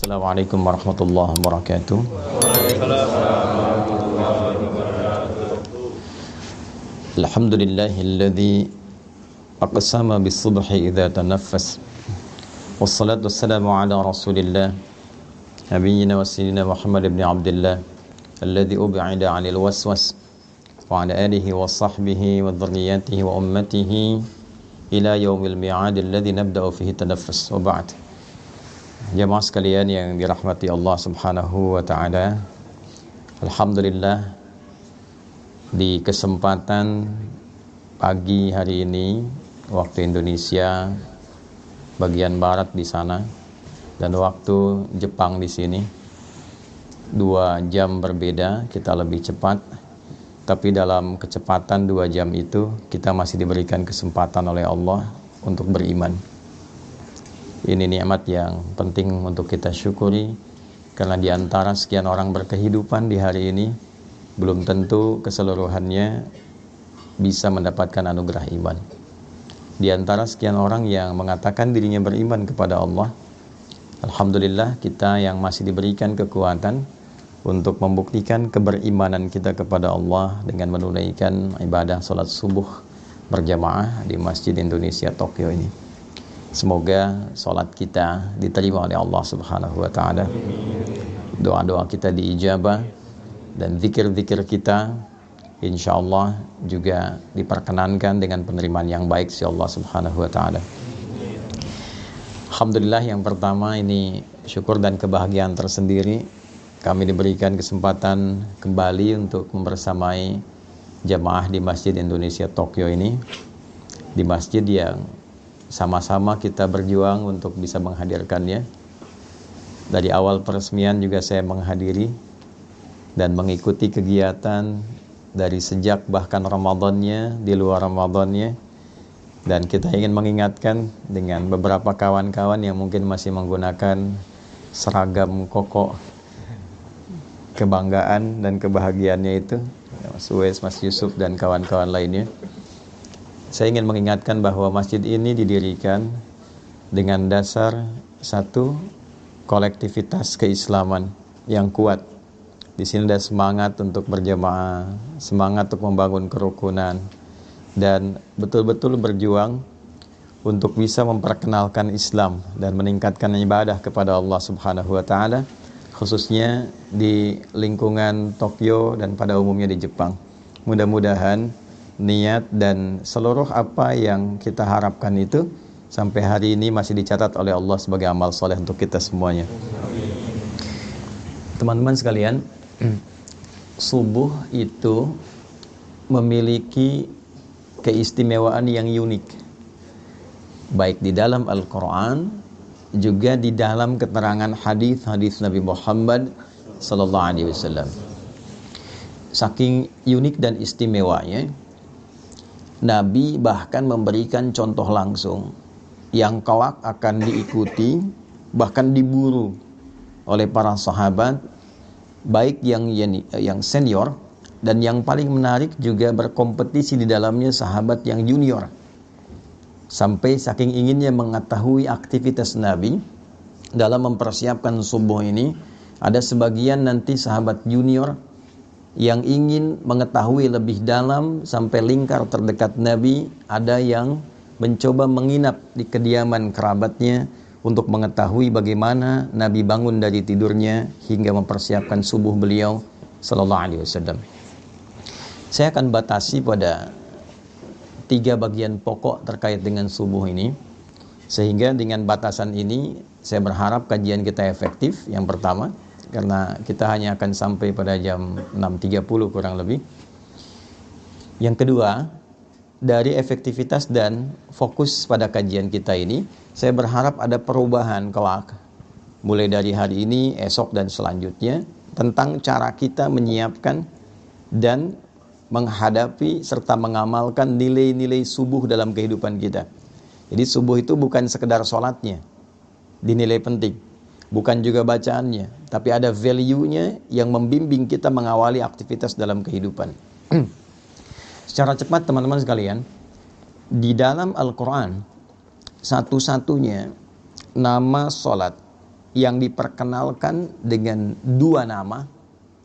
Assalamualaikum warahmatullahi wabarakatuh. Alhamdulillahilladzi aqsama bis-subhi idza tanaffas. Wassalatu wassalamu ala Rasulillah nabiyyina wa sayyidina Muhammad ibn Abdullah alladzi ub'ida 'anil waswas wa 'ala alihi wa sahbihi wa dhurriyyatihi wa ummatihi ila yaumil mi'ad alladzi nabda'u fihi tanaffus. Wa ba'd. Jamaah sekalian yang dirahmati Allah Subhanahu wa taala. Alhamdulillah, di kesempatan pagi hari ini waktu Indonesia bagian barat di sana dan waktu Jepang di sini 2 jam berbeda, kita lebih cepat. Tapi dalam kecepatan 2 jam itu kita masih diberikan kesempatan oleh Allah untuk beriman. Ini nikmat yang penting untuk kita syukuri, karena di antara sekian orang berkehidupan di hari ini belum tentu keseluruhannya bisa mendapatkan anugerah iman. Di antara sekian orang yang mengatakan dirinya beriman kepada Allah, alhamdulillah kita yang masih diberikan kekuatan untuk membuktikan keberimanan kita kepada Allah dengan menunaikan ibadah salat subuh berjamaah di Masjid Indonesia Tokyo ini. Semoga salat kita diterima oleh Allah Subhanahu wa taala. Doa-doa kita diijabah dan zikir-zikir kita insyaallah juga diperkenankan dengan penerimaan yang baik si Allah Subhanahu wa taala. Alhamdulillah, yang pertama ini syukur dan kebahagiaan tersendiri kami diberikan kesempatan kembali untuk membersamai jamaah di Masjid Indonesia Tokyo ini, di masjid yang sama-sama kita berjuang untuk bisa menghadirkannya. Dari awal peresmian juga saya menghadiri dan mengikuti kegiatan dari sejak bahkan Ramadannya, di luar Ramadannya. Dan kita ingin mengingatkan dengan beberapa kawan-kawan yang mungkin masih menggunakan seragam koko kebanggaan dan kebahagiaannya itu, Mas Uwais, Mas Yusuf dan kawan-kawan lainnya. Saya ingin mengingatkan bahwa masjid ini didirikan dengan dasar satu kolektivitas keislaman yang kuat. Di sini ada semangat untuk berjamaah, semangat untuk membangun kerukunan, dan betul-betul berjuang untuk bisa memperkenalkan Islam dan meningkatkan ibadah kepada Allah Subhanahu wa taala, khususnya di lingkungan Tokyo dan pada umumnya di Jepang. Mudah-mudahan niat dan seluruh apa yang kita harapkan itu sampai hari ini masih dicatat oleh Allah sebagai amal soleh untuk kita semuanya. Teman-teman sekalian, subuh itu memiliki keistimewaan yang unik, baik di dalam Al-Quran juga di dalam keterangan hadis-hadis Nabi Muhammad sallallahu alaihi wasallam. Saking unik dan istimewanya, Nabi bahkan memberikan contoh langsung yang kelak akan diikuti, bahkan diburu oleh para sahabat, baik yang senior dan yang paling menarik juga berkompetisi di dalamnya sahabat yang junior. Sampai saking inginnya mengetahui aktivitas Nabi dalam mempersiapkan subuh ini, ada sebagian nanti sahabat junior yang ingin mengetahui lebih dalam sampai lingkar terdekat Nabi. Ada yang mencoba menginap di kediaman kerabatnya untuk mengetahui bagaimana Nabi bangun dari tidurnya hingga mempersiapkan subuh beliau sallallahu alaihi wasallam. Saya akan batasi pada 3 bagian pokok terkait dengan subuh ini, sehingga dengan batasan ini saya berharap kajian kita efektif. Yang pertama, karena kita hanya akan sampai pada jam 6.30 kurang lebih. Yang kedua, dari efektivitas dan fokus pada kajian kita ini, saya berharap ada perubahan kelak, mulai dari hari ini, esok dan selanjutnya, tentang cara kita menyiapkan dan menghadapi serta mengamalkan nilai-nilai subuh dalam kehidupan kita. Jadi subuh itu bukan sekedar sholatnya, dinilai penting, bukan juga bacaannya, tapi ada value-nya yang membimbing kita mengawali aktivitas dalam kehidupan. Secara cepat teman-teman sekalian, di dalam Al-Quran satu-satunya nama sholat yang diperkenalkan dengan 2 nama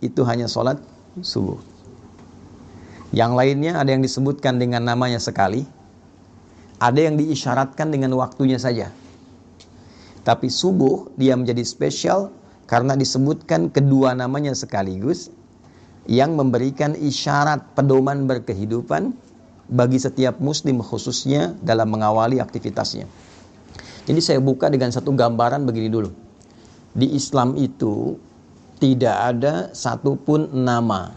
itu hanya sholat subuh. Yang lainnya ada yang disebutkan dengan namanya sekali, ada yang diisyaratkan dengan waktunya saja. Tapi subuh dia menjadi spesial karena disebutkan kedua namanya sekaligus, yang memberikan isyarat pedoman berkehidupan bagi setiap muslim khususnya dalam mengawali aktivitasnya. Jadi saya buka dengan satu gambaran begini dulu. Di Islam itu tidak ada satupun nama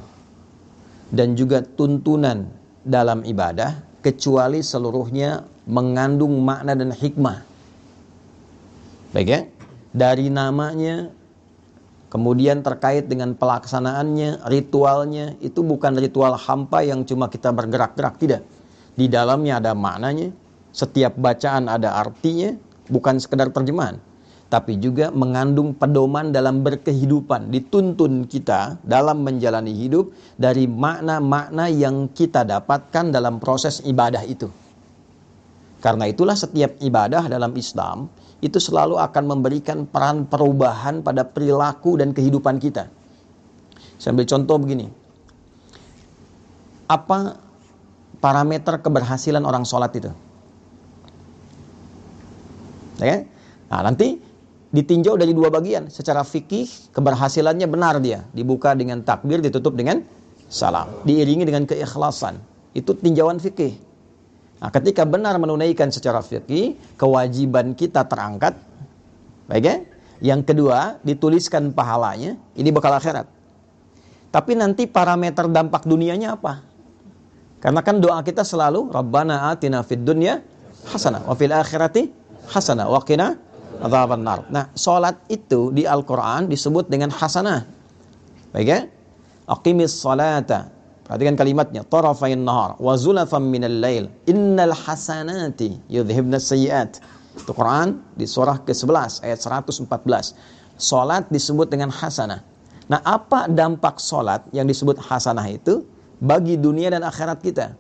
dan juga tuntunan dalam ibadah kecuali seluruhnya mengandung makna dan hikmah. Baik ya? Dari namanya, kemudian terkait dengan pelaksanaannya, ritualnya, itu bukan ritual hampa yang cuma kita bergerak-gerak, tidak. Di dalamnya ada maknanya, setiap bacaan ada artinya, bukan sekedar terjemahan, tapi juga mengandung pedoman dalam berkehidupan. Dituntun kita dalam menjalani hidup dari makna-makna yang kita dapatkan dalam proses ibadah itu. Karena itulah setiap ibadah dalam Islam itu selalu akan memberikan peran perubahan pada perilaku dan kehidupan kita. Saya ambil contoh begini. Apa parameter keberhasilan orang sholat itu? Ya? Nah, nanti ditinjau dari 2 bagian. Secara fikih, keberhasilannya benar dia. Dibuka dengan takbir, ditutup dengan salam. Diiringi dengan keikhlasan. Itu tinjauan fikih. Nah, ketika benar menunaikan secara fikih, kewajiban kita terangkat. Baik ya? Yang kedua, dituliskan pahalanya. Ini bekal akhirat. Tapi nanti parameter dampak dunianya apa? Karena kan doa kita selalu, Rabbana atina fid dunya hasanah, wa fil akhirati hasanah, wa qina adzabannar. Nah, salat itu di Al-Qur'an disebut dengan hasanah. Baik ya? Aqimis salata. Perhatikan kalimatnya, tarafain nahar wa zulafan minal lail innal hasanati yudhhibnas sayyi'at. Itu Quran di surah ke-11 ayat 114. Salat disebut dengan hasanah. Nah, apa dampak salat yang disebut hasanah itu bagi dunia dan akhirat kita?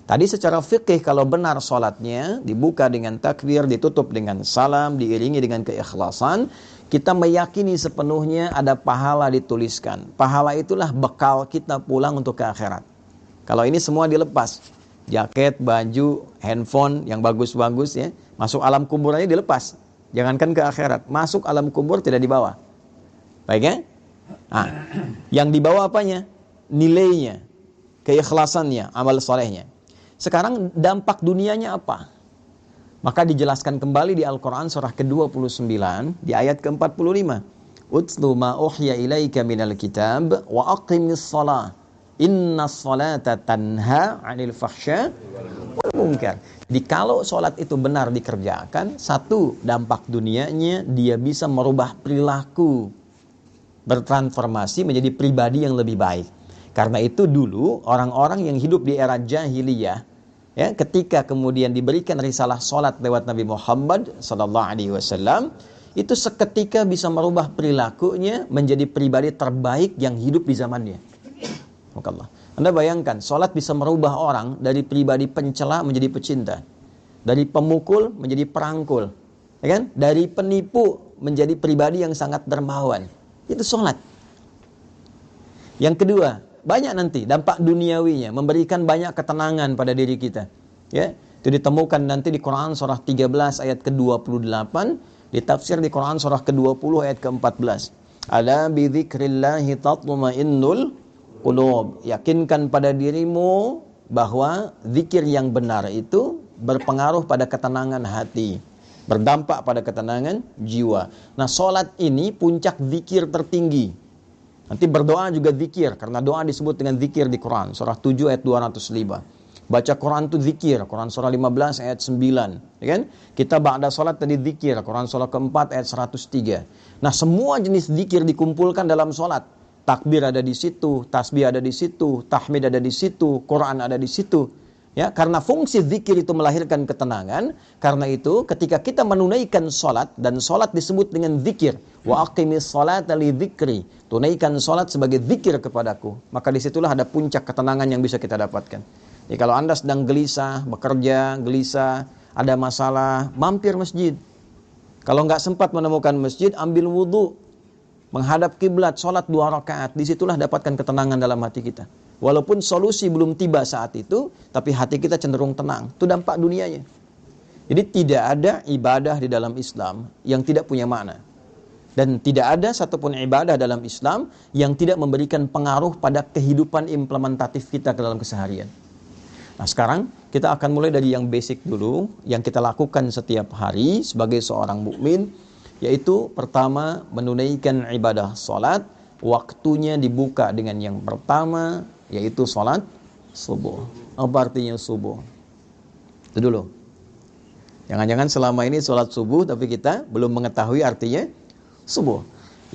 Tadi secara fikih kalau benar salatnya dibuka dengan takbir, ditutup dengan salam, diiringi dengan keikhlasan, kita meyakini sepenuhnya ada pahala dituliskan. Pahala itulah bekal kita pulang untuk ke akhirat. Kalau ini semua dilepas, jaket, baju, handphone yang bagus-bagus ya, masuk alam kubur aja dilepas. Jangankan ke akhirat, masuk alam kubur tidak dibawa. Baik ya? Nah, yang dibawa apanya? Nilainya, keikhlasannya, amal solehnya. Sekarang dampak dunianya apa? Maka dijelaskan kembali di Al-Quran surah ke-29 di ayat ke-45. Utlu ma uhya ilaika minal kitab wa aqimis salah. Inna salata tanha 'anil fahsya wal munkar. Jadi kalau salat itu benar dikerjakan, satu dampak dunianya dia bisa merubah perilaku, bertransformasi menjadi pribadi yang lebih baik. Karena itu dulu orang-orang yang hidup di era jahiliyah, ya, ketika kemudian diberikan risalah salat lewat Nabi Muhammad SAW, itu seketika bisa merubah perilakunya menjadi pribadi terbaik yang hidup di zamannya. Allah. Anda bayangkan, salat bisa merubah orang dari pribadi pencela menjadi pecinta, dari pemukul menjadi perangkul, ya kan? Dari penipu menjadi pribadi yang sangat dermawan. Itu salat. Yang kedua, banyak nanti dampak duniawinya, memberikan banyak ketenangan pada diri kita. Ya, itu ditemukan nanti di Quran surah 13 ayat ke-28, ditafsir di Quran surah ke-20 ayat ke-14. Ala bi dzikrillahi tatma'innul qulub. Yakinkan pada dirimu bahwa zikir yang benar itu berpengaruh pada ketenangan hati, berdampak pada ketenangan jiwa. Nah, salat ini puncak zikir tertinggi. Nanti berdoa juga zikir, karena doa disebut dengan zikir di Quran. Surah 7 ayat 205. Baca Quran itu zikir. Quran surah 15 ayat 9. Ya kan? Kita ba'da salat tadi zikir. Quran surah keempat ayat 103. Nah, semua jenis zikir dikumpulkan dalam salat. Takbir ada di situ, tasbih ada di situ, tahmid ada di situ, Quran ada di situ. Ya, karena fungsi zikir itu melahirkan ketenangan. Karena itu ketika kita menunaikan salat, dan salat disebut dengan zikir, wa aqimis salata li dzikri, tunaikan salat sebagai zikir kepadaku, maka disitulah ada puncak ketenangan yang bisa kita dapatkan. Jadi kalau Anda sedang gelisah, bekerja, gelisah, ada masalah, mampir masjid. Kalau nggak sempat menemukan masjid, ambil wudhu, menghadap kiblat, sholat 2 rakaat. Disitulah dapatkan ketenangan dalam hati kita. Walaupun solusi belum tiba saat itu, tapi hati kita cenderung tenang. Itu dampak dunianya. Jadi tidak ada ibadah di dalam Islam yang tidak punya makna. Dan tidak ada satupun ibadah dalam Islam yang tidak memberikan pengaruh pada kehidupan implementatif kita ke dalam keseharian. Nah sekarang kita akan mulai dari yang basic dulu, yang kita lakukan setiap hari sebagai seorang mukmin, yaitu pertama menunaikan ibadah salat. Waktunya dibuka dengan yang pertama, yaitu salat subuh. Apa artinya subuh? Itu dulu. Jangan-jangan selama ini salat subuh tapi kita belum mengetahui artinya subuh.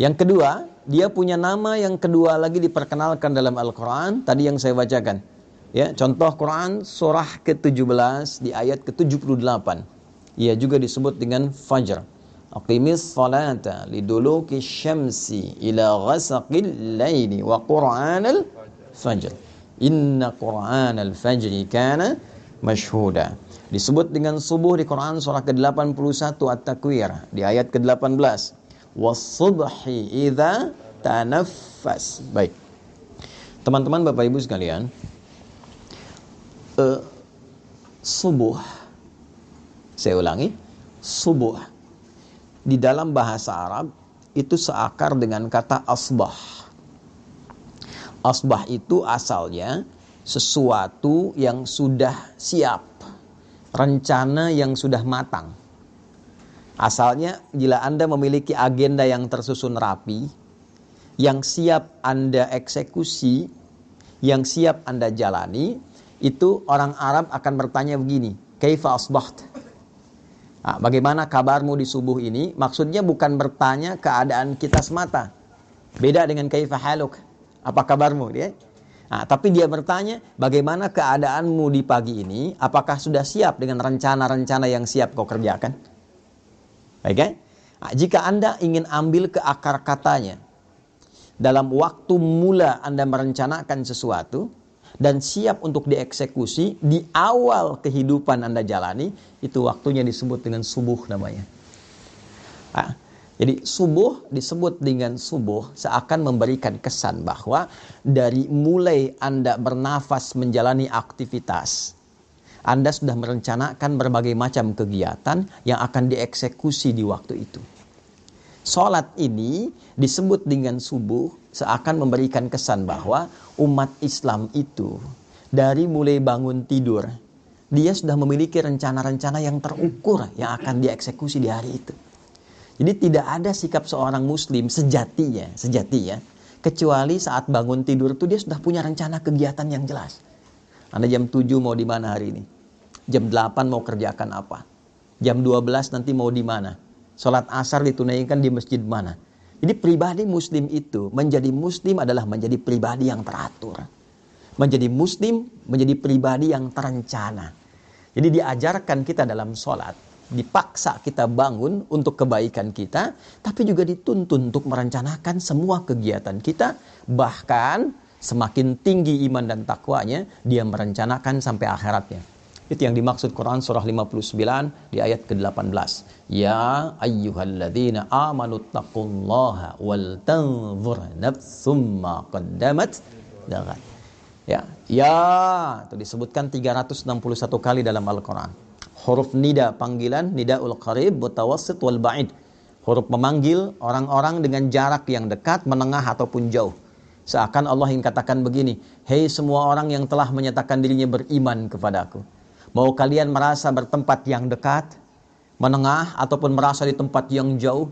Yang kedua, dia punya nama yang kedua lagi diperkenalkan dalam Al-Quran. Tadi yang saya bacakan. Ya, contoh Quran surah ke-17 di ayat ke-78. Ia juga disebut dengan Fajr. Aqimis salata liduluki syamsi ila ghasaqil laili wa Qur'anal fajr. Inna Qur'anal fajri kana mashhuda. Disebut dengan subuh di Quran surah ke-81 At-Takwir di ayat ke-18. Was-subhi idza tanaffas. Baik. Teman-teman Bapak Ibu sekalian, subuh, saya ulangi, subuh di dalam bahasa Arab itu seakar dengan kata asbah. Asbah itu asalnya sesuatu yang sudah siap, rencana yang sudah matang. Asalnya bila Anda memiliki agenda yang tersusun rapi, yang siap Anda eksekusi, yang siap Anda jalani, itu orang Arab akan bertanya begini, kaifa asbaht? Nah, bagaimana kabarmu di subuh ini? Maksudnya bukan bertanya keadaan kita semata. Beda dengan kaifa haluk, apa kabarmu dia? Nah, tapi dia bertanya, bagaimana keadaanmu di pagi ini? Apakah sudah siap dengan rencana-rencana yang siap kau kerjakan? Baik kan? Nah, jika Anda ingin ambil ke akar katanya, dalam waktu mula Anda merencanakan sesuatu dan siap untuk dieksekusi di awal kehidupan Anda jalani, itu waktunya disebut dengan subuh namanya. Nah, jadi subuh disebut dengan subuh seakan memberikan kesan bahwa dari mulai Anda bernafas menjalani aktivitas, Anda sudah merencanakan berbagai macam kegiatan yang akan dieksekusi di waktu itu. Salat ini disebut dengan subuh seakan memberikan kesan bahwa umat Islam itu dari mulai bangun tidur, dia sudah memiliki rencana-rencana yang terukur yang akan dieksekusi di hari itu. Jadi tidak ada sikap seorang muslim sejatinya, kecuali saat bangun tidur itu dia sudah punya rencana kegiatan yang jelas. Anda jam 7 mau di mana hari ini? Jam 8 mau kerjakan apa? Jam 12 nanti mau di mana? Salat asar ditunaikan di masjid mana? Jadi pribadi muslim itu, menjadi muslim adalah menjadi pribadi yang teratur. Menjadi muslim, menjadi pribadi yang terencana. Jadi diajarkan kita dalam salat, dipaksa kita bangun untuk kebaikan kita, tapi juga dituntun untuk merencanakan semua kegiatan kita, bahkan semakin tinggi iman dan takwanya, dia merencanakan sampai akhiratnya. Itu yang dimaksud Quran surah 59 di ayat ke-18. Ya ayyuhalladzina amanu taqullaha wal tanzur nafsum ma qaddamat lighad. Ya, itu disebutkan 361 kali dalam Al-Quran. Huruf nida panggilan, nidaul qarib, mutawassit wal ba'id. Huruf memanggil orang-orang dengan jarak yang dekat, menengah ataupun jauh. Seakan Allah ingin katakan begini, hei semua orang yang telah menyatakan dirinya beriman kepadaku, mau kalian merasa bertempat yang dekat, menengah, ataupun merasa di tempat yang jauh?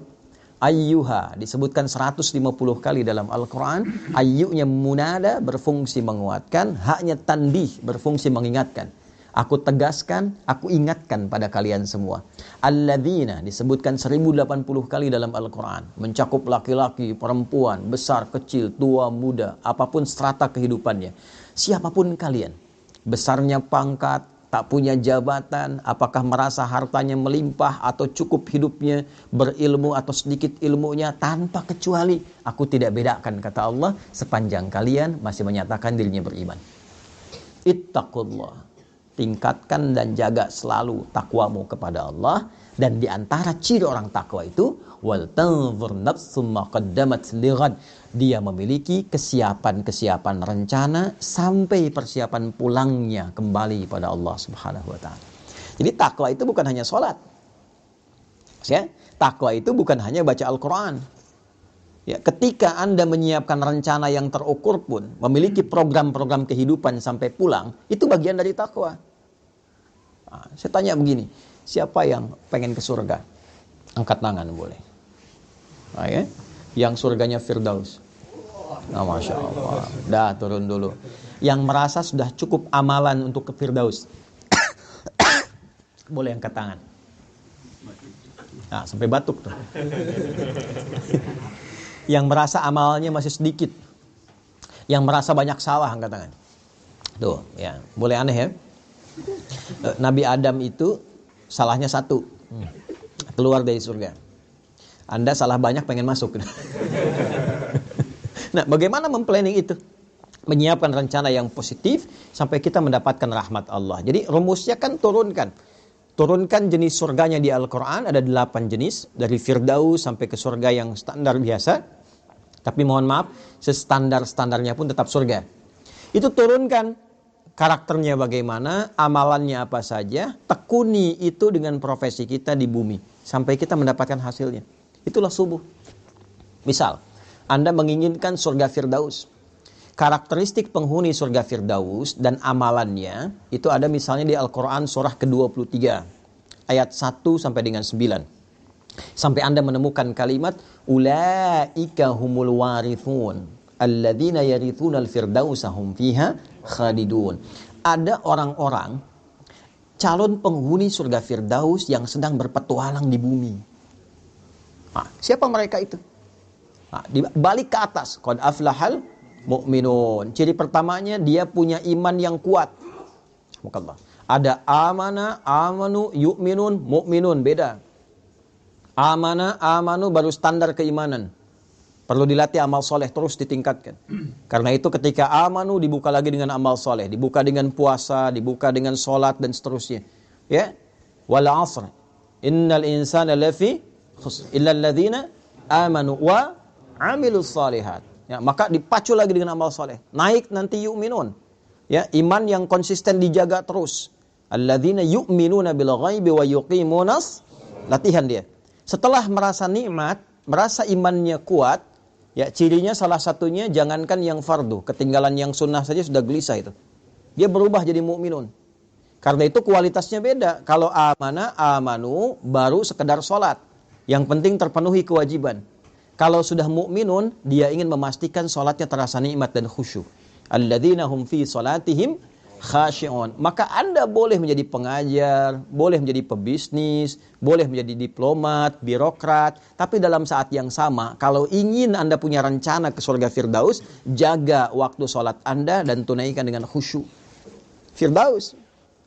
Ayyuha disebutkan 150 kali dalam Al-Quran. Ayyunya munada berfungsi menguatkan, haknya tanbih berfungsi mengingatkan. Aku tegaskan, aku ingatkan pada kalian semua. Alladzina disebutkan 1080 kali dalam Al-Quran. Mencakup laki-laki, perempuan, besar, kecil, tua, muda, apapun strata kehidupannya. Siapapun kalian, besarnya pangkat, tak punya jabatan, apakah merasa hartanya melimpah atau cukup hidupnya, berilmu atau sedikit ilmunya, tanpa kecuali aku tidak bedakan, kata Allah, sepanjang kalian masih menyatakan dirinya beriman. Ittaqullah, tingkatkan dan jaga selalu takwamu kepada Allah. Dan di antara ciri orang takwa itu, wal tanzur nafsum ma qaddamat lighad. Dia memiliki kesiapan rencana sampai persiapan pulangnya kembali pada Allah Subhanahu wa taala. Jadi takwa itu bukan hanya sholat. Ya, takwa itu bukan hanya baca Al-Qur'an. Ya, ketika Anda menyiapkan rencana yang terukur pun, memiliki program-program kehidupan sampai pulang, itu bagian dari takwa. Nah, saya tanya begini, siapa yang pengen ke surga? Angkat tangan boleh. Nah, ya? Yang surganya Firdaus. Nah, Masya Allah. Dah, turun dulu. Yang merasa sudah cukup amalan untuk ke Firdaus. Boleh angkat tangan. Nah, sampai batuk tuh. Yang merasa amalnya masih sedikit. Yang merasa banyak salah, angkat tangan. Tuh, ya. Boleh aneh ya? Nabi Adam itu salahnya satu. Keluar dari surga. Anda salah banyak pengen masuk. Nah, bagaimana memplanning itu? Menyiapkan rencana yang positif sampai kita mendapatkan rahmat Allah. Jadi rumusnya kan turunkan jenis surganya di Al-Quran. Ada 8 jenis. Dari Firdaus sampai ke surga yang standar biasa. Tapi mohon maaf, standarnya pun tetap surga. Itu turunkan karakternya bagaimana, amalannya apa saja, tekuni itu dengan profesi kita di bumi. Sampai kita mendapatkan hasilnya. Itulah subuh. Misal, Anda menginginkan surga Firdaus. Karakteristik penghuni surga Firdaus dan amalannya, itu ada misalnya di Al-Quran surah ke-23. Ayat 1 sampai dengan 9. Sampai Anda menemukan kalimat ulaika humul warithun alladzina yarithunal firdausa hum fiha khalidun. Ada orang-orang calon penghuni surga Firdaus yang sedang berpetualang di bumi. Nah, siapa mereka itu? Nah, balik ke atas, qad aflahal mu'minun. Ciri pertamanya dia punya iman yang kuat. Subhanallah. Ada amana, amanu, yu'minun, mu'minun, beda. Amana, amanu baru standar keimanan. Perlu dilatih amal soleh terus ditingkatkan. Karena itu ketika amanu dibuka lagi dengan amal soleh, dibuka dengan puasa, dibuka dengan sholat dan seterusnya. Ya, wal asr. Innal insana lafi khusr illa alladzina amanu wa amilus solihat. Ya, maka dipacu lagi dengan amal soleh. Naik nanti yu'minun. Ya, iman yang konsisten dijaga terus. Alladzina yu'minuna bil ghaibi wa yuqimunas. Latihan dia. Setelah merasa nikmat, merasa imannya kuat, ya cirinya salah satunya jangankan yang fardu, ketinggalan yang sunnah saja sudah gelisah itu. Dia berubah jadi mukminun. Karena itu kualitasnya beda. Kalau amana, amanu baru sekedar sholat. Yang penting terpenuhi kewajiban. Kalau sudah mukminun, dia ingin memastikan sholatnya terasa nikmat dan khusyuk. Alladzina hum fi sholatihim khashi'un. Maka Anda boleh menjadi pengajar, boleh menjadi pebisnis, boleh menjadi diplomat, birokrat, tapi dalam saat yang sama, kalau ingin Anda punya rencana ke surga Firdaus, jaga waktu sholat Anda dan tunaikan dengan khusyuk. Firdaus.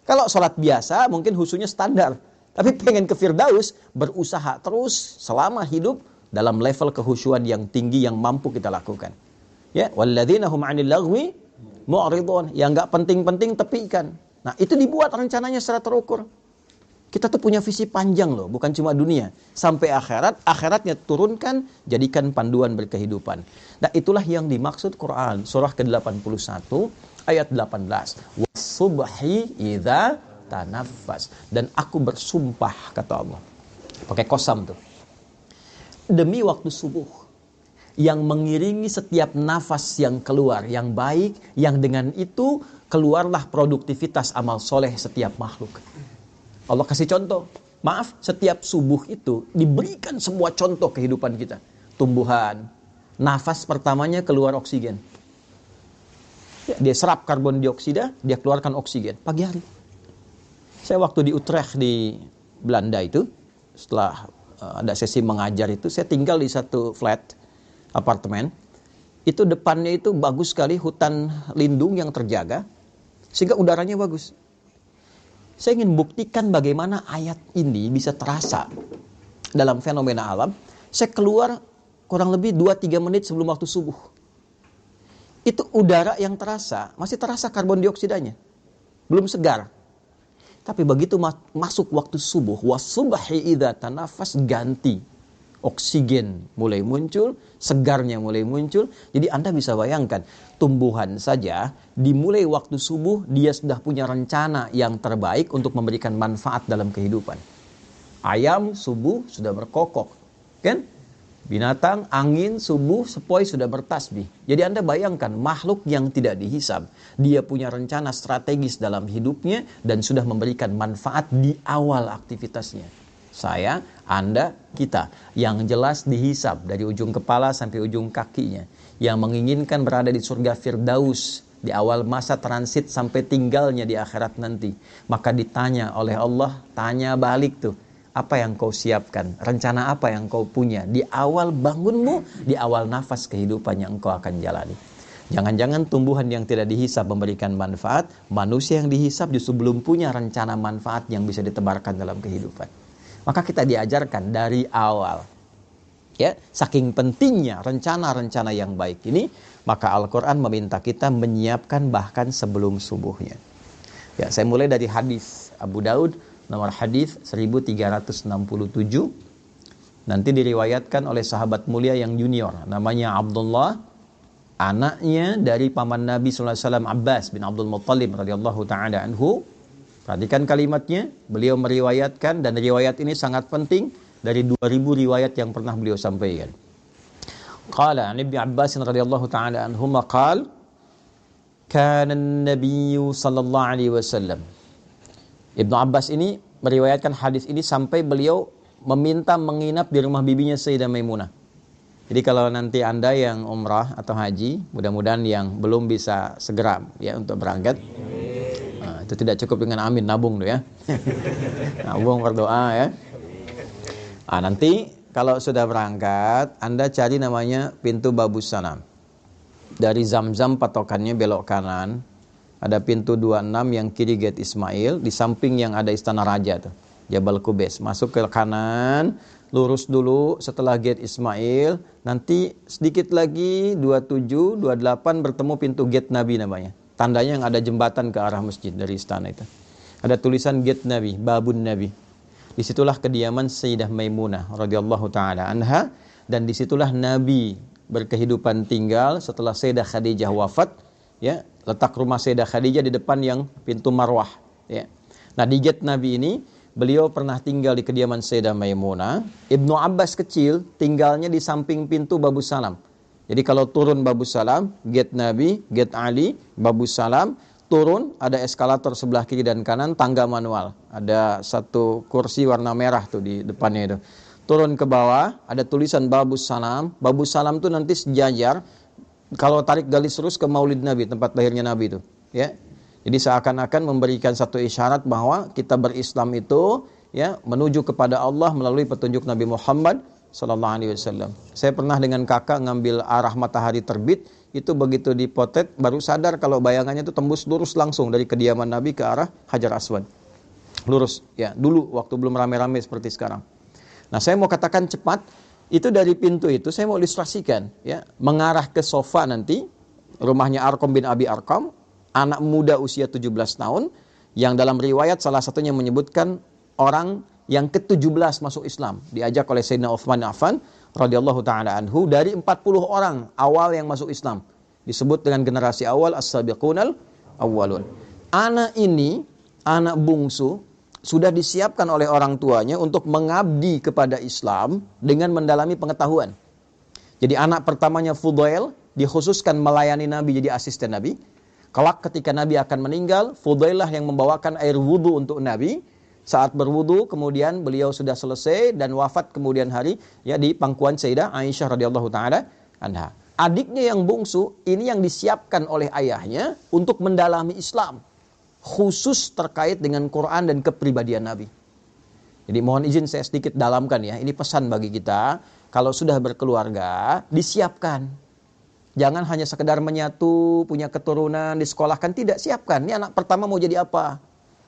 Kalau sholat biasa, mungkin khusyuknya standar. Tapi pengen ke Firdaus, berusaha terus selama hidup dalam level kehusyuan yang tinggi yang mampu kita lakukan. Ya, walladzina hum 'anil lagwi mu'ridun, yang enggak penting-penting tepikan. Nah, itu dibuat rencananya secara terukur. Kita tuh punya visi panjang loh, bukan cuma dunia. Sampai akhiratnya turunkan, jadikan panduan berkehidupan. Nah, itulah yang dimaksud Quran. Surah ke-81, ayat 18. Wasubhi idza tanaffas. Dan aku bersumpah, kata Allah. Pakai kosam tuh. Demi waktu subuh. Yang mengiringi setiap nafas yang keluar, yang baik, yang dengan itu keluarlah produktivitas amal soleh setiap makhluk. Allah kasih contoh. Maaf, setiap subuh itu diberikan semua contoh kehidupan kita. Tumbuhan, nafas pertamanya keluar oksigen. Ya, dia serap karbon dioksida, dia keluarkan oksigen pagi hari. Saya waktu di Utrecht di Belanda itu, setelah ada sesi mengajar itu, saya tinggal di satu flat apartemen, itu depannya itu bagus sekali hutan lindung yang terjaga, sehingga udaranya bagus. Saya ingin buktikan bagaimana ayat ini bisa terasa dalam fenomena alam. Saya keluar kurang lebih 2-3 menit sebelum waktu subuh. Itu udara yang terasa, masih terasa karbon dioksidanya. Belum segar. Tapi begitu masuk waktu subuh, wasubhi idza tanafas, ganti. Oksigen mulai muncul, segarnya mulai muncul. Jadi Anda bisa bayangkan, tumbuhan saja dimulai waktu subuh, dia sudah punya rencana yang terbaik untuk memberikan manfaat dalam kehidupan. Ayam subuh sudah berkokok, kan? Binatang, angin, subuh, sepoi sudah bertasbih. Jadi Anda bayangkan, makhluk yang tidak dihisab, dia punya rencana strategis dalam hidupnya dan sudah memberikan manfaat di awal aktivitasnya. Saya, Anda, kita yang jelas dihisab dari ujung kepala sampai ujung kakinya, yang menginginkan berada di surga Firdaus di awal masa transit sampai tinggalnya di akhirat nanti. Maka ditanya oleh Allah, tanya balik tuh, apa yang kau siapkan, rencana apa yang kau punya di awal bangunmu, di awal nafas kehidupan yang engkau akan jalani. Jangan-jangan tumbuhan yang tidak dihisab memberikan manfaat, manusia yang dihisab justru belum punya rencana manfaat yang bisa ditebarkan dalam kehidupan. Maka kita diajarkan dari awal, ya, saking pentingnya rencana-rencana yang baik ini, maka Al-Quran meminta kita menyiapkan bahkan sebelum subuhnya. Ya, saya mulai dari hadis Abu Daud, nomor hadis 1367. Nanti diriwayatkan oleh sahabat mulia yang junior, namanya Abdullah, anaknya dari paman Nabi SAW, Abbas bin Abdul Muttalib radhiyallahu ta'ala anhu. Perhatikan kalimatnya, beliau meriwayatkan, dan riwayat ini sangat penting, dari 2000 riwayat yang pernah beliau sampaikan. Qala an Ibnu Abbas radhiyallahu ta'ala anhuma qala kana an-nabiy sallallahu alaihi wasallam. Ibnu Abbas ini meriwayatkan hadis ini sampai beliau meminta menginap di rumah bibinya Sayyidah Maimunah. Jadi kalau nanti Anda yang umrah atau haji, mudah-mudahan yang belum bisa segera ya untuk berangkat, itu tidak cukup dengan amin, nabung tuh ya. Nabung berdoa ya. Nanti kalau sudah berangkat, Anda cari namanya pintu Babus Salam. Dari Zamzam patokannya belok kanan, ada pintu 26 yang kiri gate Ismail, di samping yang ada istana raja tuh, Jabal Qubais. Masuk ke kanan, lurus dulu setelah gate Ismail, nanti sedikit lagi 27, 28 bertemu pintu gate Nabi namanya. Tandanya yang ada jembatan ke arah masjid dari istana itu. Ada tulisan gate Nabi, Babun Nabi. Disitulah kediaman Sayyidah Maimunah radhiyallahu taala anha, dan disitulah Nabi berkehidupan tinggal setelah Sayyidah Khadijah wafat. Ya, letak rumah Sayyidah Khadijah di depan yang pintu Marwah. Ya. Nah di gate Nabi ini beliau pernah tinggal di kediaman Sayyidah Maimunah. Ibnu Abbas kecil tinggalnya di samping pintu Babus Salam. Jadi kalau turun Babus Salam, gate Nabi, gate Ali, Babus Salam, turun ada eskalator sebelah kiri dan kanan, tangga manual. Ada satu kursi warna merah tuh di depannya itu. Turun ke bawah, ada tulisan Babus Salam. Babus Salam tuh nanti sejajar, kalau tarik garis lurus ke Maulid Nabi, tempat lahirnya Nabi itu. Ya. Jadi seakan-akan memberikan satu isyarat bahwa kita berislam itu ya menuju kepada Allah melalui petunjuk Nabi Muhammad sallallahu alaihi wasallam. Saya pernah dengan kakak ngambil arah matahari terbit, itu begitu dipotret baru sadar kalau bayangannya itu tembus lurus langsung dari kediaman Nabi ke arah Hajar Aswad. Lurus ya, dulu waktu belum rame-rame seperti sekarang. Nah, saya mau katakan cepat, itu dari pintu itu saya mau ilustrasikan ya, mengarah ke sofa nanti rumahnya Arqam bin Abi Arqam, anak muda usia 17 tahun yang dalam riwayat salah satunya menyebutkan orang yang ke-17 masuk Islam, diajak oleh Sayyidina Utsman bin Affan radhiyallahu taala anhu dari 40 orang awal yang masuk Islam. Disebut dengan generasi awal as-sabiqunal awwalun. Anak ini, anak bungsu, sudah disiapkan oleh orang tuanya untuk mengabdi kepada Islam dengan mendalami pengetahuan. Jadi anak pertamanya Fudail dikhususkan melayani Nabi jadi asisten Nabi. Kelak ketika Nabi akan meninggal, Fudailah yang membawakan air wudu untuk Nabi. Saat berwudu, kemudian beliau sudah selesai dan wafat kemudian hari ya di pangkuan Sayyidah Aisyah radhiyallahu taala anha. Adiknya yang bungsu ini yang disiapkan oleh ayahnya untuk mendalami Islam, khusus terkait dengan Quran dan kepribadian Nabi. Jadi mohon izin saya sedikit dalamkan ya. Ini pesan bagi kita, kalau sudah berkeluarga disiapkan. Jangan hanya sekedar menyatu, punya keturunan, disekolahkan, tidak, siapkan. Ini anak pertama mau jadi apa?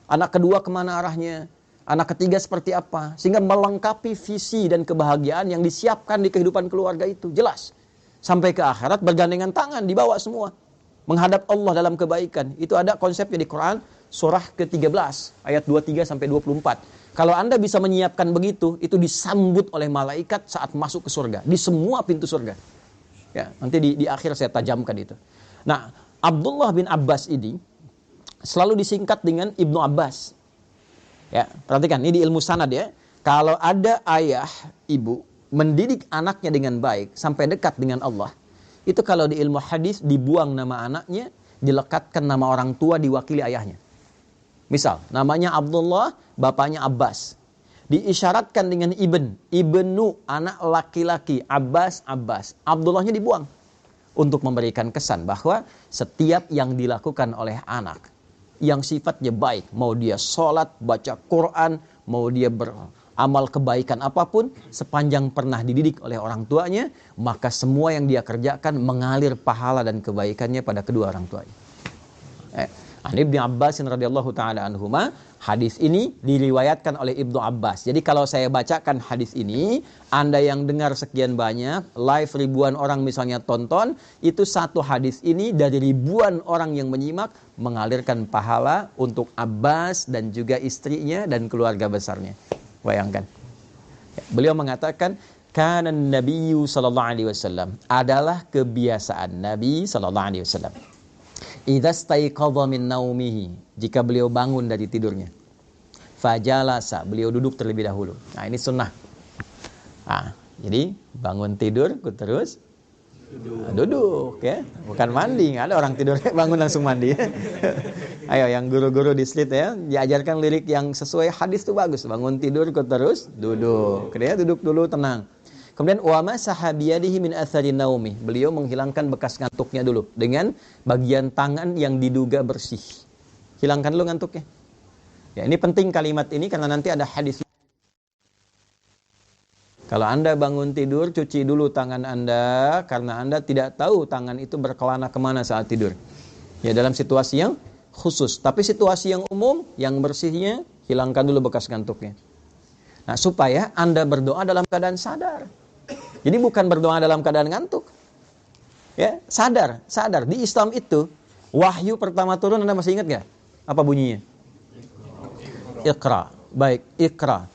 Anak kedua kemana arahnya? Anak ketiga seperti apa? Sehingga melengkapi visi dan kebahagiaan yang disiapkan di kehidupan keluarga itu. Jelas. Sampai ke akhirat bergandengan tangan, dibawa semua. menghadap Allah dalam kebaikan. Itu ada konsepnya di Quran, surah ke-13, ayat 23 sampai 24. Kalau Anda bisa menyiapkan begitu, itu disambut oleh malaikat saat masuk ke surga. Di semua pintu surga. Ya, nanti di akhir saya tajamkan itu. Nah, Abdullah bin Abbas ini selalu disingkat dengan Ibnu Abbas. Ya, perhatikan, ini di ilmu sanad ya. Kalau ada ayah, ibu mendidik anaknya dengan baik sampai dekat dengan Allah, itu kalau di ilmu hadis dibuang nama anaknya, dilekatkan nama orang tua diwakili ayahnya. Misal, namanya Abdullah, bapaknya Abbas. Diisyaratkan dengan ibnu, anak laki-laki, Abbas. Abdullahnya dibuang. Untuk memberikan kesan bahwa setiap yang dilakukan oleh anak, yang sifatnya baik, mau dia sholat, baca Quran, mau dia beramal kebaikan apapun, sepanjang pernah dididik oleh orang tuanya, maka semua yang dia kerjakan mengalir pahala dan kebaikannya pada kedua orang tuanya. Ibnu Abbas radhiyallahu taala anhuma, hadis ini diriwayatkan oleh Ibnu Abbas. Jadi kalau saya bacakan hadis ini, Anda yang dengar sekian banyak, live ribuan orang misalnya tonton, itu satu hadis ini dari ribuan orang yang menyimak mengalirkan pahala untuk Abbas dan juga istrinya dan keluarga besarnya. Bayangkan. Beliau mengatakan, kana Nabiyyu sallallahu alaihi wasallam, adalah kebiasaan Nabi sallallahu alaihi wasallam. Idza staiqadha min naumihi, jika beliau bangun dari tidurnya, fajalasa, beliau duduk terlebih dahulu. Nah, ini sunnah. Jadi bangun tidur terus duduk ya, bukan mandi. Nggak ada orang tidur bangun langsung mandi. Ayo yang guru-guru di Slit ya, diajarkan lirik yang sesuai hadis tuh bagus. Bangun tidur terus duduk. Kemudian duduk dulu tenang. Kemudian wa masaha biyadihi min athari naumi. Beliau menghilangkan bekas ngantuknya dulu dengan bagian tangan yang diduga bersih. Hilangkan dulu ngantuknya. Ya, ini penting kalimat ini karena nanti ada hadis. Kalau Anda bangun tidur, cuci dulu tangan Anda karena Anda tidak tahu tangan itu berkelana kemana saat tidur. Ya, dalam situasi yang khusus. Tapi situasi yang umum, yang bersihnya, hilangkan dulu bekas ngantuknya. Nah, supaya Anda berdoa dalam keadaan sadar. Jadi bukan berdoa dalam keadaan ngantuk. Ya, sadar. Di Islam itu, wahyu pertama turun, Anda masih ingat gak? Apa bunyinya? Iqra. Baik, Iqra.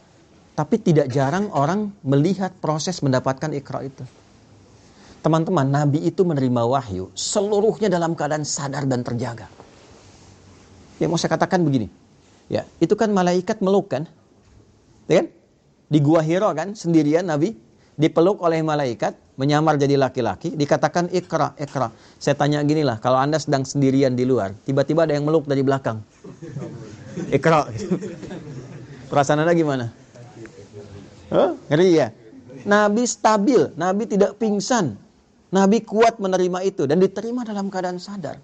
Tapi tidak jarang orang melihat proses mendapatkan Iqra itu. Teman-teman, Nabi itu menerima wahyu seluruhnya dalam keadaan sadar dan terjaga. Ya, mau saya katakan begini. Ya, itu kan malaikat meluk kan? Ya kan? Di Gua Hira kan, sendirian Nabi dipeluk oleh malaikat, menyamar jadi laki-laki, dikatakan Iqra. Saya tanya gini lah, kalau Anda sedang sendirian di luar, tiba-tiba ada yang meluk dari belakang. Iqra. Perasaan Anda gimana? Ngeri ya? Nabi stabil, Nabi tidak pingsan. Nabi kuat menerima itu dan diterima dalam keadaan sadar.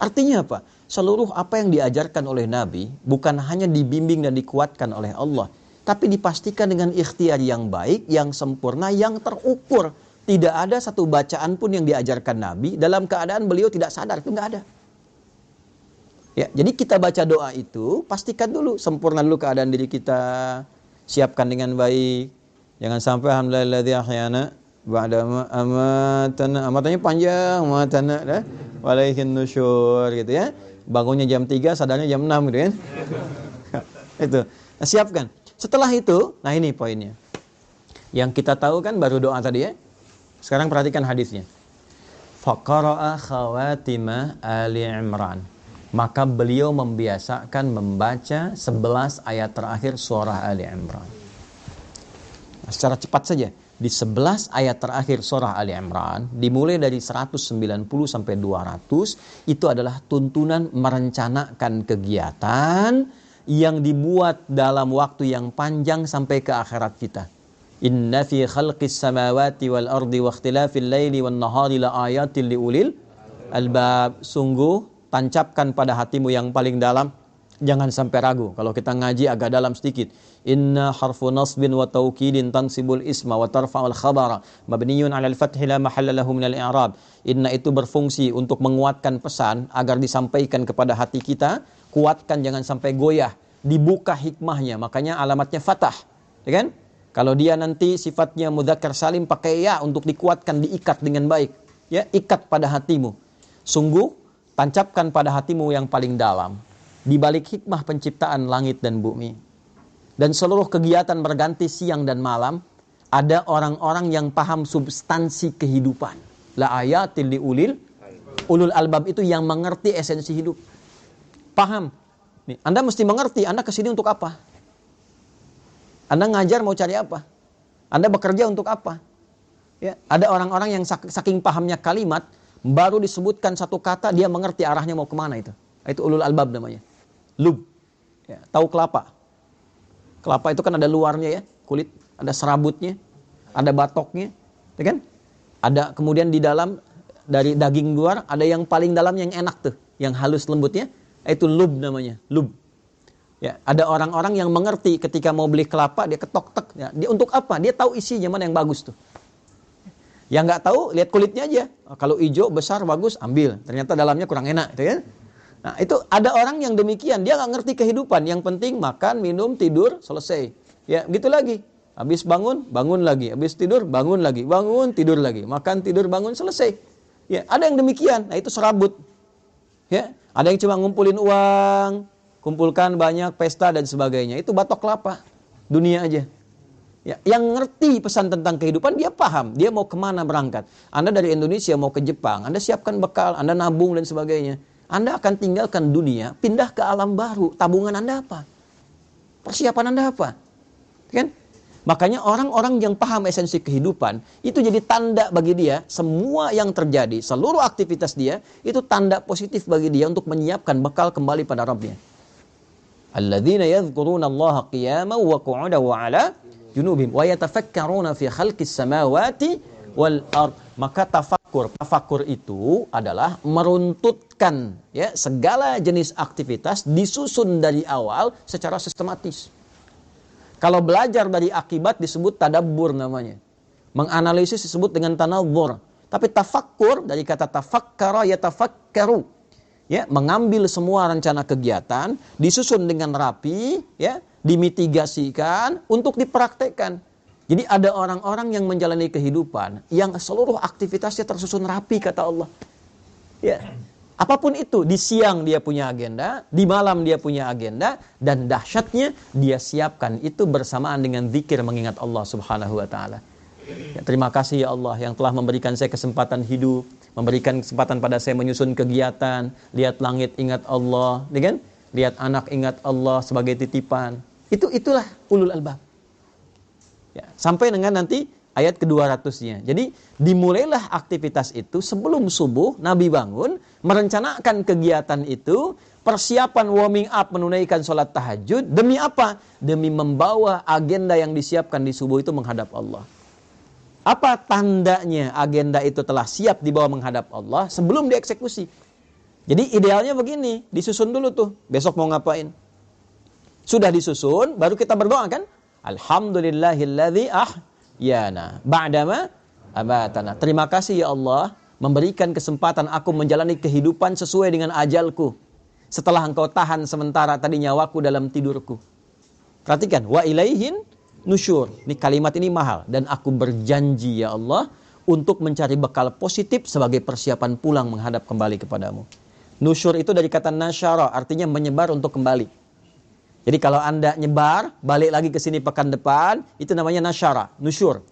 Artinya apa? Seluruh apa yang diajarkan oleh Nabi bukan hanya dibimbing dan dikuatkan oleh Allah, tapi dipastikan dengan ikhtiar yang baik, yang sempurna, yang terukur. Tidak ada satu bacaan pun yang diajarkan Nabi dalam keadaan beliau tidak sadar. Itu nggak ada. Ya, jadi kita baca doa itu, pastikan dulu, sempurna dulu keadaan diri kita. Siapkan dengan baik. Jangan sampai alhamdulillahilladzi ahyana ba'da amatana. Amatannya panjang, amatana walaihin nusyur gitu ya. Bangunnya jam 3, sadarnya jam 6 gitu ya. Itu. Nah, siapkan. Setelah itu, nah ini poinnya. Yang kita tahu kan baru doa tadi ya. Sekarang perhatikan hadisnya. Faqara'a khawatima Ali Imran. Maka beliau membiasakan membaca 11 ayat terakhir surah Ali Imran. Nah, secara cepat saja. Di 11 ayat terakhir surah Ali Imran, dimulai dari 190 sampai 200, itu adalah tuntunan merencanakan kegiatan yang dibuat dalam waktu yang panjang sampai ke akhirat kita. Inna fi khalqis samawati wal ardi wa ikhtilafil laili wan nahari la ayatil liulil albab. Sungguh tancapkan pada hatimu yang paling dalam, jangan sampai ragu. Kalau kita ngaji agak dalam sedikit. Inna harfu nasbin wa taukidin tansibul isma wa tarfa'ul khabara mabniyun 'alal fathi la mahalla lahu minal i'rab. Inna itu berfungsi untuk menguatkan pesan agar disampaikan kepada hati kita. Kuatkan, jangan sampai goyah. Dibuka hikmahnya, makanya alamatnya fathah, ya kan? Kalau dia nanti sifatnya mudzakkar salim, pakai ya untuk dikuatkan, diikat dengan baik, ya, ikat pada hatimu. Sungguh tancapkan pada hatimu yang paling dalam, di balik hikmah penciptaan langit dan bumi, dan seluruh kegiatan berganti siang dan malam, ada orang-orang yang paham substansi kehidupan. La ayatil li ulul albab, itu yang mengerti esensi hidup. Paham. Nih, Anda mesti mengerti, Anda kesini untuk apa? Anda ngajar mau cari apa? Anda bekerja untuk apa? Ya, ada orang-orang yang saking pahamnya kalimat, baru disebutkan satu kata, dia mengerti arahnya mau kemana itu. Itu ulul albab namanya. Lub. Ya, tahu kelapa. Kelapa itu kan ada luarnya ya, kulit, ada serabutnya, ada batoknya, ya kan? Ada kemudian di dalam, dari daging luar, ada yang paling dalam yang enak tuh, yang halus lembutnya, itu lub namanya, lub. Ya, ada orang-orang yang mengerti ketika mau beli kelapa, dia ketok-tek. Ya, dia untuk apa? Dia tahu isinya mana yang bagus tuh. Yang nggak tahu, lihat kulitnya aja. Kalau hijau, besar, bagus, ambil. Ternyata dalamnya kurang enak, gitu ya. Nah, itu ada orang yang demikian. Dia nggak ngerti kehidupan. Yang penting makan, minum, tidur, selesai. Ya, gitu lagi. Habis bangun, bangun lagi. Habis tidur, bangun lagi. Bangun, tidur lagi. Makan, tidur, bangun, selesai. Ya, ada yang demikian. Nah, itu serabut. Ya, ada yang cuma ngumpulin uang, kumpulkan banyak pesta dan sebagainya. Itu batok kelapa. Dunia aja. Ya, yang ngerti pesan tentang kehidupan, dia paham. Dia mau kemana berangkat. Anda dari Indonesia mau ke Jepang. Anda siapkan bekal, Anda nabung dan sebagainya. Anda akan tinggalkan dunia, pindah ke alam baru. Tabungan Anda apa? Persiapan Anda apa? Kan? Makanya orang-orang yang paham esensi kehidupan, itu jadi tanda bagi dia, semua yang terjadi, seluruh aktivitas dia, itu tanda positif bagi dia untuk menyiapkan bekal kembali pada Rabbnya. Alladzina yadhkuruna Allaha qiyaman wa qu'udan wa 'ala junubihim wa yatafakkaruna fi khalqis samawati wal ard. Maka tafakur itu adalah meruntutkan ya segala jenis aktivitas, disusun dari awal secara sistematis. Kalau belajar dari akibat disebut tadabbur namanya. Menganalisis disebut dengan tanawwur. Tapi tafakkur dari kata tafakkara yatafakkaru. Ya, mengambil semua rencana kegiatan, disusun dengan rapi, ya, dimitigasikan untuk dipraktekkan. Jadi ada orang-orang yang menjalani kehidupan yang seluruh aktivitasnya tersusun rapi kata Allah. Ya. Apapun itu, di siang dia punya agenda, di malam dia punya agenda, dan dahsyatnya dia siapkan itu bersamaan dengan zikir mengingat Allah Subhanahu wa taala. Ya, terima kasih ya Allah yang telah memberikan saya kesempatan hidup, memberikan kesempatan pada saya menyusun kegiatan, lihat langit ingat Allah, ya kan? Lihat anak ingat Allah sebagai titipan. Itulah ulul albab. Ya, sampai dengan nanti ayat ke-200-nya. Jadi dimulailah aktivitas itu sebelum subuh, Nabi bangun, merencanakan kegiatan itu, persiapan warming up menunaikan sholat tahajud. Demi apa? Demi membawa agenda yang disiapkan di subuh itu menghadap Allah. Apa tandanya agenda itu telah siap dibawa menghadap Allah sebelum dieksekusi? Jadi idealnya begini, disusun dulu tuh, besok mau ngapain. Sudah disusun, baru kita berdoa kan? Alhamdulillahilladzi ahyana ba'dama amatana. Terima kasih ya Allah memberikan kesempatan aku menjalani kehidupan sesuai dengan ajalku. Setelah engkau tahan sementara tadi nyawaku dalam tidurku. Perhatikan, wa ilaihin nusyur. Ini kalimat ini mahal. Dan aku berjanji ya Allah untuk mencari bekal positif sebagai persiapan pulang menghadap kembali kepadamu. Nusyur itu dari kata nasyara, artinya menyebar untuk kembali. Jadi kalau Anda nyebar, balik lagi ke sini pekan depan, itu namanya nasyara, nusyur.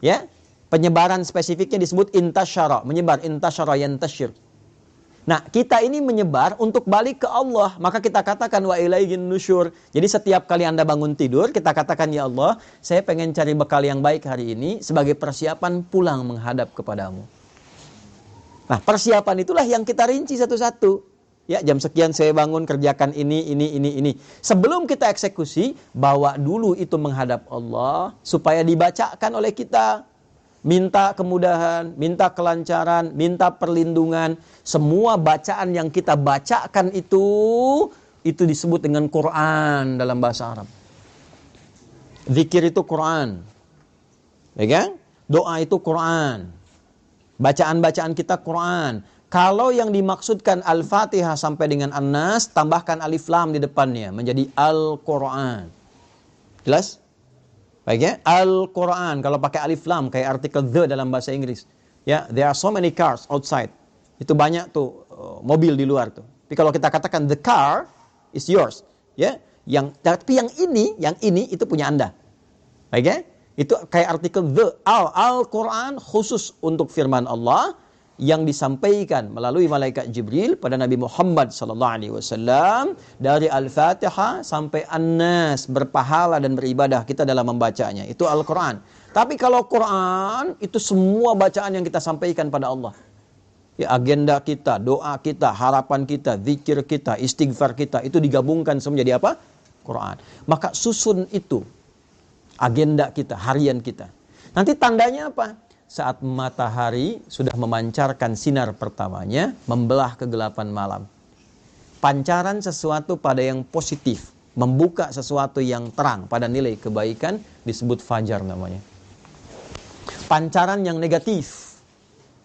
Ya, penyebaran spesifiknya disebut intasyara, menyebar, intasyara yantasyir. Nah, kita ini menyebar untuk balik ke Allah, maka kita katakan wa ilaihin nusyur. Jadi setiap kali Anda bangun tidur, kita katakan ya Allah, saya pengen cari bekal yang baik hari ini sebagai persiapan pulang menghadap kepadamu. Nah, persiapan itulah yang kita rinci satu-satu. Ya, jam sekian saya bangun, kerjakan ini. Sebelum kita eksekusi, bawa dulu itu menghadap Allah, supaya dibacakan oleh kita. Minta kemudahan, minta kelancaran, minta perlindungan. Semua bacaan yang kita bacakan itu disebut dengan Quran dalam bahasa Arab. Zikir itu Quran. Ya kan? Doa itu Quran. Bacaan-bacaan kita Quran. Kalau yang dimaksudkan Al-Fatihah sampai dengan An-Nas, tambahkan alif lam di depannya, menjadi Al-Quran. Jelas? Baik ya? Al-Quran, kalau pakai alif lam, kayak artikel the dalam bahasa Inggris. Ya, there are so many cars outside. Itu banyak tuh mobil di luar tuh. Tapi kalau kita katakan the car is yours, ya. Tapi yang ini itu punya Anda. Baik ya? Itu kayak artikel Al-Quran khusus untuk firman Allah yang disampaikan melalui malaikat Jibril pada Nabi Muhammad SAW dari Al-Fatihah sampai An-Nas, berpahala dan beribadah kita dalam membacanya. Itu Al-Quran. Tapi kalau Quran itu semua bacaan yang kita sampaikan pada Allah. Ya, agenda kita, doa kita, harapan kita, zikir kita, istighfar kita itu digabungkan semua jadi apa? Quran. Maka susun itu agenda kita, harian kita. Nanti tandanya apa? Saat matahari sudah memancarkan sinar pertamanya, membelah kegelapan malam. Pancaran sesuatu pada yang positif, membuka sesuatu yang terang pada nilai kebaikan disebut fajar namanya. Pancaran yang negatif,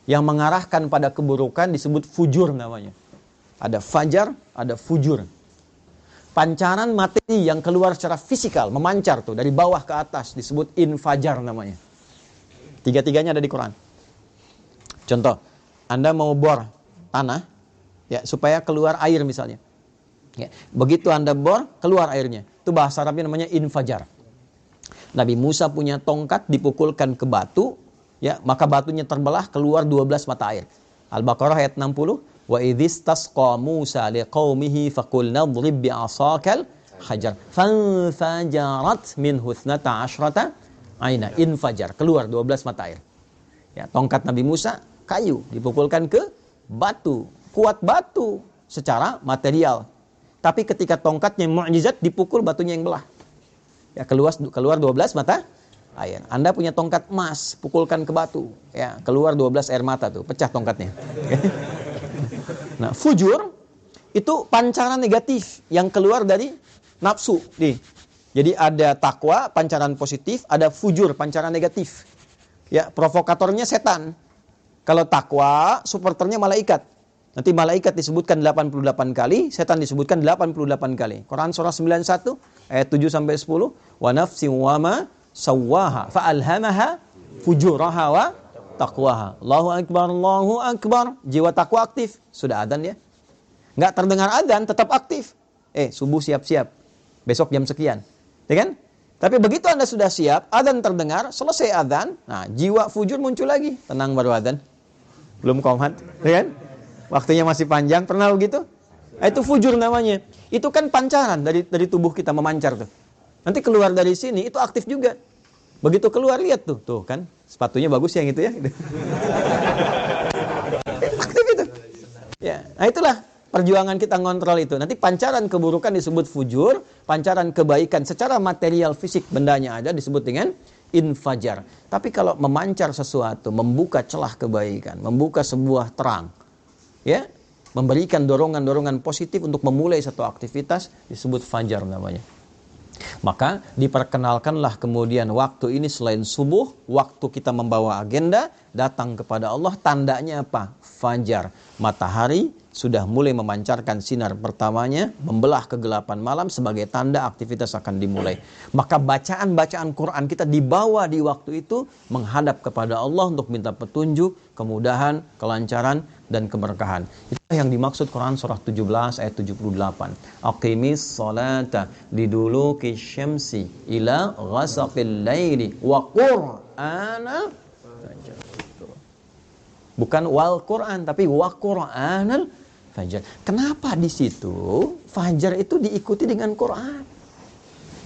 yang mengarahkan pada keburukan disebut fujur namanya. Ada fajar, ada fujur. Pancaran materi yang keluar secara fisikal, memancar tuh dari bawah ke atas disebut infajar namanya. Tiga-tiganya ada di Quran. Contoh, Anda mau bor tanah, ya supaya keluar air misalnya. Ya, begitu Anda bor, keluar airnya. Itu bahasa Arabnya namanya infajar. Nabi Musa punya tongkat, dipukulkan ke batu, ya maka batunya terbelah, keluar 12 mata air. Al-Baqarah ayat 60. Wa idhistasqa Musa liqaumihi faqulna idrib bi'asakal hajar fanfajarat minhu 12 aina, infajar, keluar 12 mata air. Ya, tongkat Nabi Musa kayu dipukulkan ke batu, kuat batu secara material. Tapi ketika tongkatnya mukjizat dipukul batunya yang belah. Ya, keluar 12 mata air. Anda punya tongkat emas, pukulkan ke batu, ya, keluar 12 air mata tuh, pecah tongkatnya. Nah, fujur itu pancaran negatif yang keluar dari nafsu nih. Jadi ada takwa, pancaran positif, ada fujur, pancaran negatif. Ya, provokatornya setan. Kalau takwa, supporternya malaikat. Nanti malaikat disebutkan 88 kali, setan disebutkan 88 kali. Quran surah 91 ayat 7 sampai 10, wa nafsin wa ma sawwaha fa alhamaha fujuraha wa taqwaha. Allahu akbar. Jiwa takwa aktif. Sudah adzan ya? Enggak terdengar adzan, tetap aktif. Subuh siap-siap. Besok jam sekian. Ya kan? Tapi begitu Anda sudah siap, adzan terdengar, selesai adzan, nah jiwa fujur muncul lagi. Tenang baru adzan. Belum qomat, ya kan? Waktunya masih panjang, pernah begitu? Nah, itu fujur namanya. Itu kan pancaran dari tubuh kita memancar tuh. Nanti keluar dari sini itu aktif juga. Begitu keluar lihat tuh kan, sepatunya bagus yang itu ya. Aktif itu. Ya, nah itulah perjuangan kita ngontrol itu. Nanti pancaran keburukan disebut fujur, pancaran kebaikan secara material fisik bendanya ada disebut dengan infajar. Tapi kalau memancar sesuatu, membuka celah kebaikan, membuka sebuah terang, ya, memberikan dorongan-dorongan positif untuk memulai satu aktivitas disebut fajar namanya. Maka diperkenalkanlah kemudian waktu ini selain subuh, waktu kita membawa agenda datang kepada Allah, tandanya apa? Fajar, matahari sudah mulai memancarkan sinar pertamanya, membelah kegelapan malam sebagai tanda aktivitas akan dimulai. Maka bacaan-bacaan Quran kita dibawa di waktu itu menghadap kepada Allah untuk minta petunjuk, kemudahan, kelancaran, dan keberkahan. Itulah yang dimaksud Quran surah 17 ayat 78. Aqimis salata liduluki syamsi ila ghasaqil laili wa qur'ana fajr. Bukan wal Quran tapi wa qur'anal fajar. Kenapa di situ fajar itu diikuti dengan Quran?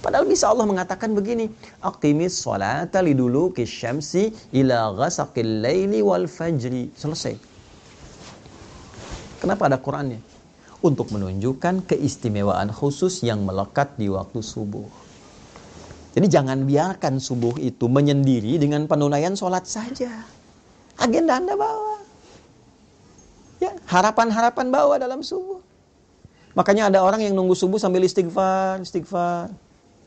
Padahal bisa Allah mengatakan begini, aqimis sholata liduluki syamsi ila ghasaqil laili wal fajri. Selesai. Kenapa ada Qurannya? Untuk menunjukkan keistimewaan khusus yang melekat di waktu subuh. Jadi jangan biarkan subuh itu menyendiri dengan penunaian sholat saja. Agenda Anda bawa. Ya, harapan-harapan bawa dalam subuh. Makanya ada orang yang nunggu subuh sambil istighfar.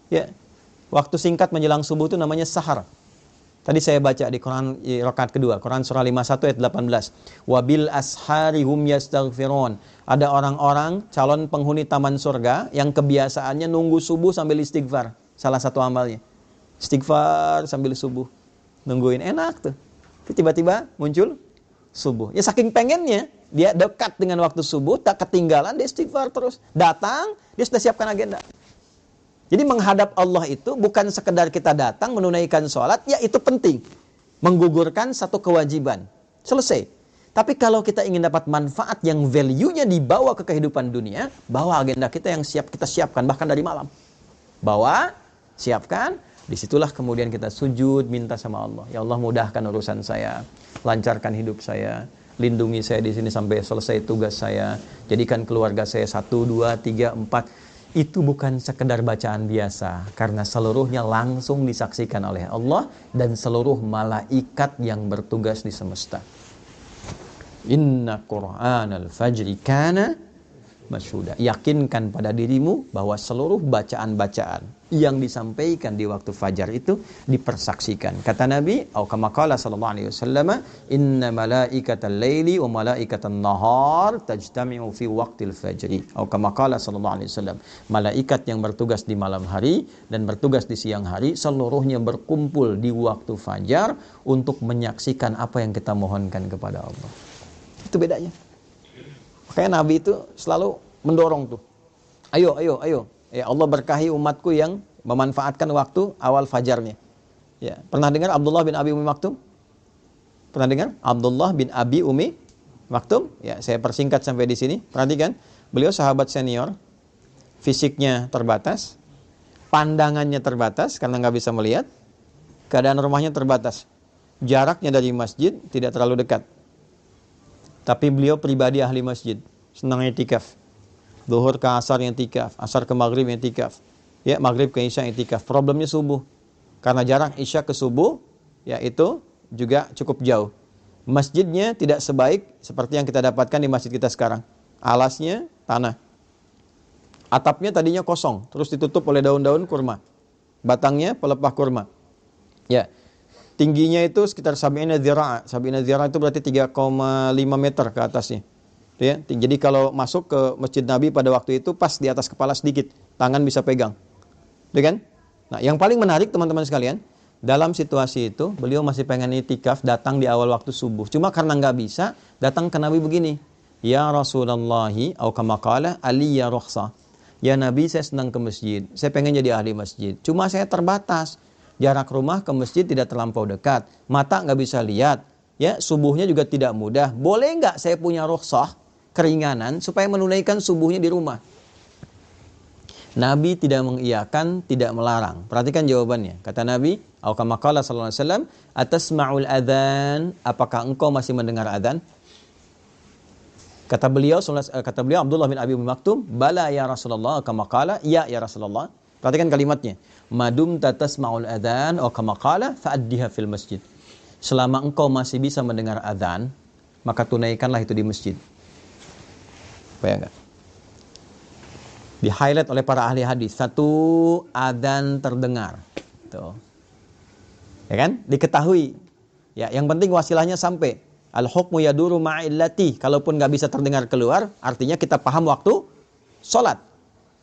Ya. Waktu singkat menjelang subuh itu namanya sahar. Tadi saya baca di Quran rakaat kedua, Quran surah 51 ayat 18. Wabil ashari hum yastaghfirun. Ada orang-orang calon penghuni taman surga yang kebiasaannya nunggu subuh sambil istighfar. Salah satu amalnya. Istighfar sambil subuh. Nungguin enak tuh. Tiba-tiba muncul subuh. Ya saking pengennya, dia dekat dengan waktu subuh, tak ketinggalan, dia istighfar terus. Datang, dia sudah siapkan agenda. Jadi menghadap Allah itu bukan sekedar kita datang menunaikan sholat, ya itu penting. Menggugurkan satu kewajiban. Selesai. Tapi kalau kita ingin dapat manfaat yang value-nya dibawa ke kehidupan dunia, bawa agenda kita yang kita siapkan, bahkan dari malam. Bawa, siapkan, disitulah kemudian kita sujud, minta sama Allah. Ya Allah, mudahkan urusan saya, lancarkan hidup saya, lindungi saya di sini sampai selesai tugas saya, jadikan keluarga saya 1, 2, 3, 4. Itu bukan sekedar bacaan biasa, karena seluruhnya langsung disaksikan oleh Allah dan seluruh malaikat yang bertugas di semesta. Inna Qur'anal fajri kana masyhuda. Yakinkan pada dirimu bahwa seluruh bacaan-bacaan yang disampaikan di waktu fajar itu dipersaksikan. Kata Nabi, atau kama qala sallallahu alaihi wasallam, inna malaikatal laili wa malaikatan nahar tajtami'u fi waqtil fajri. Atau kama qala sallallahu alaihi wasallam, malaikat yang bertugas di malam hari dan bertugas di siang hari seluruhnya berkumpul di waktu fajar untuk menyaksikan apa yang kita mohonkan kepada Allah. Itu bedanya. Makanya Nabi itu selalu mendorong tuh. Ayo. Ya Allah berkahi umatku yang memanfaatkan waktu awal fajarnya. Ya, pernah dengar Abdullah bin Abi Umi Maktum? Pernah dengar? Abdullah bin Abi Umi Maktum? Ya, saya persingkat sampai di sini. Perhatikan, beliau sahabat senior, fisiknya terbatas, pandangannya terbatas karena nggak bisa melihat, keadaan rumahnya terbatas, jaraknya dari masjid tidak terlalu dekat. Tapi beliau pribadi ahli masjid, senang i'tikaf. Zuhur ke asar yang i'tikaf, asar ke maghrib yang i'tikaf. Ya, maghrib ke isya i'tikaf. Problemnya subuh. Karena jarak isya ke subuh, ya itu juga cukup jauh. Masjidnya tidak sebaik seperti yang kita dapatkan di masjid kita sekarang. Alasnya tanah. Atapnya tadinya kosong, terus ditutup oleh daun-daun kurma. Batangnya pelepah kurma. Ya. Tingginya itu sekitar sab'ina dzira'. Sab'ina dzira' itu berarti 3,5 meter ke atasnya. Ya, jadi kalau masuk ke Masjid Nabi pada waktu itu pas di atas kepala sedikit, tangan bisa pegang. Ya kan? Nah, yang paling menarik teman-teman sekalian, dalam situasi itu beliau masih pengen i'tikaf, datang di awal waktu subuh. Cuma karena nggak bisa, datang ke Nabi begini. Ya Rasulullahi, atau kama qala aliyya rukhsah. Ya Nabi, saya senang ke masjid. Saya pengen jadi ahli masjid. Cuma saya terbatas. Jarak rumah ke masjid tidak terlampau dekat. Mata nggak bisa lihat. Ya, subuhnya juga tidak mudah. Boleh nggak saya punya rukhsah, keringanan, supaya menunaikan subuhnya di rumah? Nabi tidak mengiyakan, tidak melarang. Perhatikan jawabannya. Kata Nabi, atau kama qala sallallahu alaihi wasallam, atasma'ul adzan? Apakah engkau masih mendengar adzan? Kata beliau Abdullah bin Abi Maktum, bala ya Rasulullah, kama qala, ya Rasulullah. Perhatikan kalimatnya. Madum tatasma'ul adzan atau kama qala fa'addiha fil masjid. Selama engkau masih bisa mendengar adzan, maka tunaikanlah itu di masjid. Bayangkan. Di-highlight oleh para ahli hadis, satu adzan terdengar. Tuh. Ya kan? Diketahui. Ya, yang penting wasilahnya sampai. Al-hukmu yaduru ma'illati. Kalaupun enggak bisa terdengar keluar, artinya kita paham waktu salat.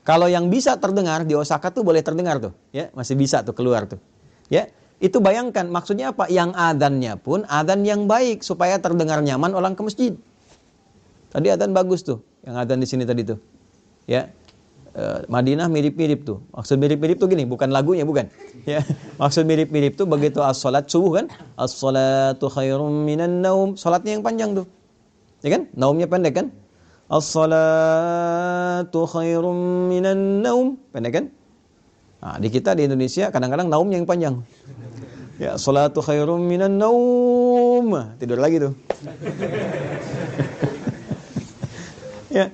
Kalau yang bisa terdengar di Osaka tuh boleh terdengar tuh, ya, masih bisa tuh keluar tuh. Ya, itu bayangkan maksudnya apa? Yang adzannya pun adzan yang baik supaya terdengar nyaman orang ke masjid. Tadi adzan bagus tuh, yang adzan di sini tadi tuh. Ya. Madinah mirip-mirip tuh. Maksud mirip-mirip tuh gini, bukan lagunya, bukan. Ya. Maksud mirip-mirip tuh begitu as-salat subuh kan? As-salatu khairum minan naum. Salatnya yang panjang tuh. Ya kan? Naumnya pendek kan? As-salatu khairum minan naum. Pendek kan? Nah, di kita di Indonesia kadang-kadang naumnya yang panjang. Ya, salatu khairum minan naum. Tidur lagi tuh. Ya.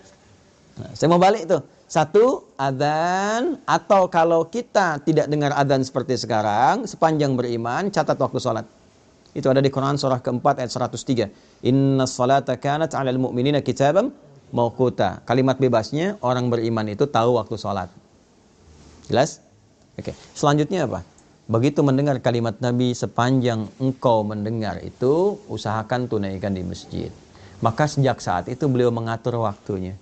Nah, saya mau balik tuh. Satu, adzan, atau kalau kita tidak dengar adzan seperti sekarang, sepanjang beriman, catat waktu salat. Itu ada di Quran surah keempat ayat 103. Inna salata kanat 'alal mu'minina kitaban mauquta. Kalimat bebasnya, orang beriman itu tahu waktu salat. Jelas? Oke. Selanjutnya apa? Begitu mendengar kalimat Nabi, sepanjang engkau mendengar itu, usahakan tunaikan di masjid. Maka sejak saat itu beliau mengatur waktunya.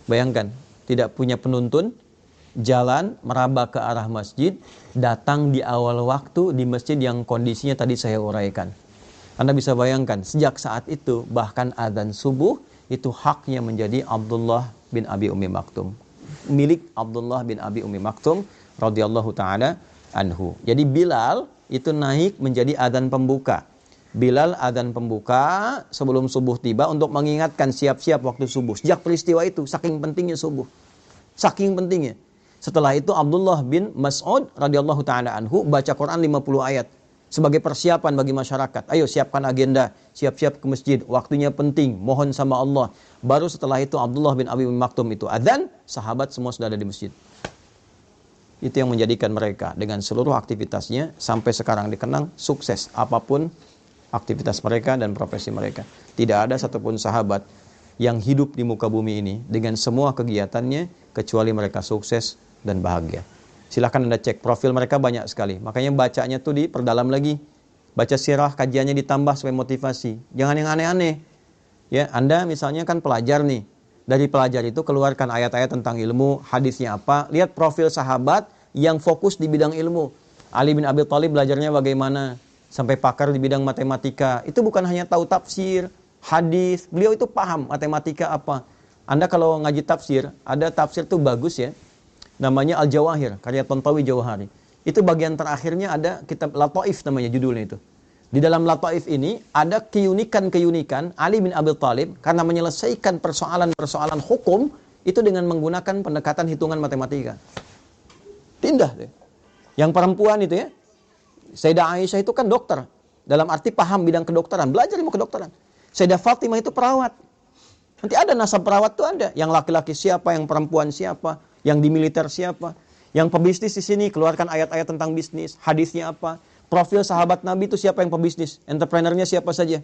Bayangkan, tidak punya penuntun, jalan meraba ke arah masjid, datang di awal waktu di masjid yang kondisinya tadi saya uraikan. Anda bisa bayangkan, sejak saat itu bahkan adzan subuh itu haknya menjadi Abdullah bin Abi Ummi Maktum, milik Abdullah bin Abi Ummi Maktum radhiyallahu taala anhu. Jadi Bilal itu naik menjadi adzan pembuka. Bilal adzan pembuka sebelum subuh tiba untuk mengingatkan siap-siap waktu subuh. Sejak peristiwa itu, saking pentingnya subuh. Saking pentingnya. Setelah itu Abdullah bin Mas'ud radhiyallahu taala anhu baca Quran 50 ayat sebagai persiapan bagi masyarakat. Ayo siapkan agenda, siap-siap ke masjid, waktunya penting, mohon sama Allah. Baru setelah itu Abdullah bin Abi Maktum itu adzan, sahabat semua sudah ada di masjid. Itu yang menjadikan mereka dengan seluruh aktivitasnya sampai sekarang dikenang sukses apapun aktivitas mereka dan profesi mereka. Tidak ada satupun sahabat yang hidup di muka bumi ini dengan semua kegiatannya kecuali mereka sukses dan bahagia. Silahkan Anda cek profil mereka banyak sekali. Makanya bacanya tuh diperdalam lagi. Baca sirah, kajiannya ditambah supaya motivasi. Jangan yang aneh-aneh. Ya, Anda misalnya kan pelajar nih. Dari pelajar itu keluarkan ayat-ayat tentang ilmu, hadisnya apa. Lihat profil sahabat yang fokus di bidang ilmu. Ali bin Abi Thalib belajarnya bagaimana? Sampai pakar di bidang matematika. Itu bukan hanya tahu tafsir, hadis. Beliau itu paham matematika apa. Anda kalau ngaji tafsir, ada tafsir tuh bagus ya. Namanya Al-Jawahir, karya Tontawi Jawahari. Itu bagian terakhirnya ada kitab Lataif namanya judulnya itu. Di dalam Lataif ini ada keunikan-keunikan Ali bin Abi Thalib karena menyelesaikan persoalan-persoalan hukum itu dengan menggunakan pendekatan hitungan matematika. Tindah deh. Yang perempuan itu ya, Sayyidah Aisyah itu kan dokter. Dalam arti paham bidang kedokteran, belajar ilmu kedokteran. Sayyidah Fatimah itu perawat. Nanti ada nasab perawat tuh ada. Yang laki-laki siapa, yang perempuan siapa, yang di militer siapa, yang pebisnis di sini keluarkan ayat-ayat tentang bisnis, hadisnya apa, profil sahabat Nabi itu siapa yang pebisnis, entrepreneurnya siapa saja,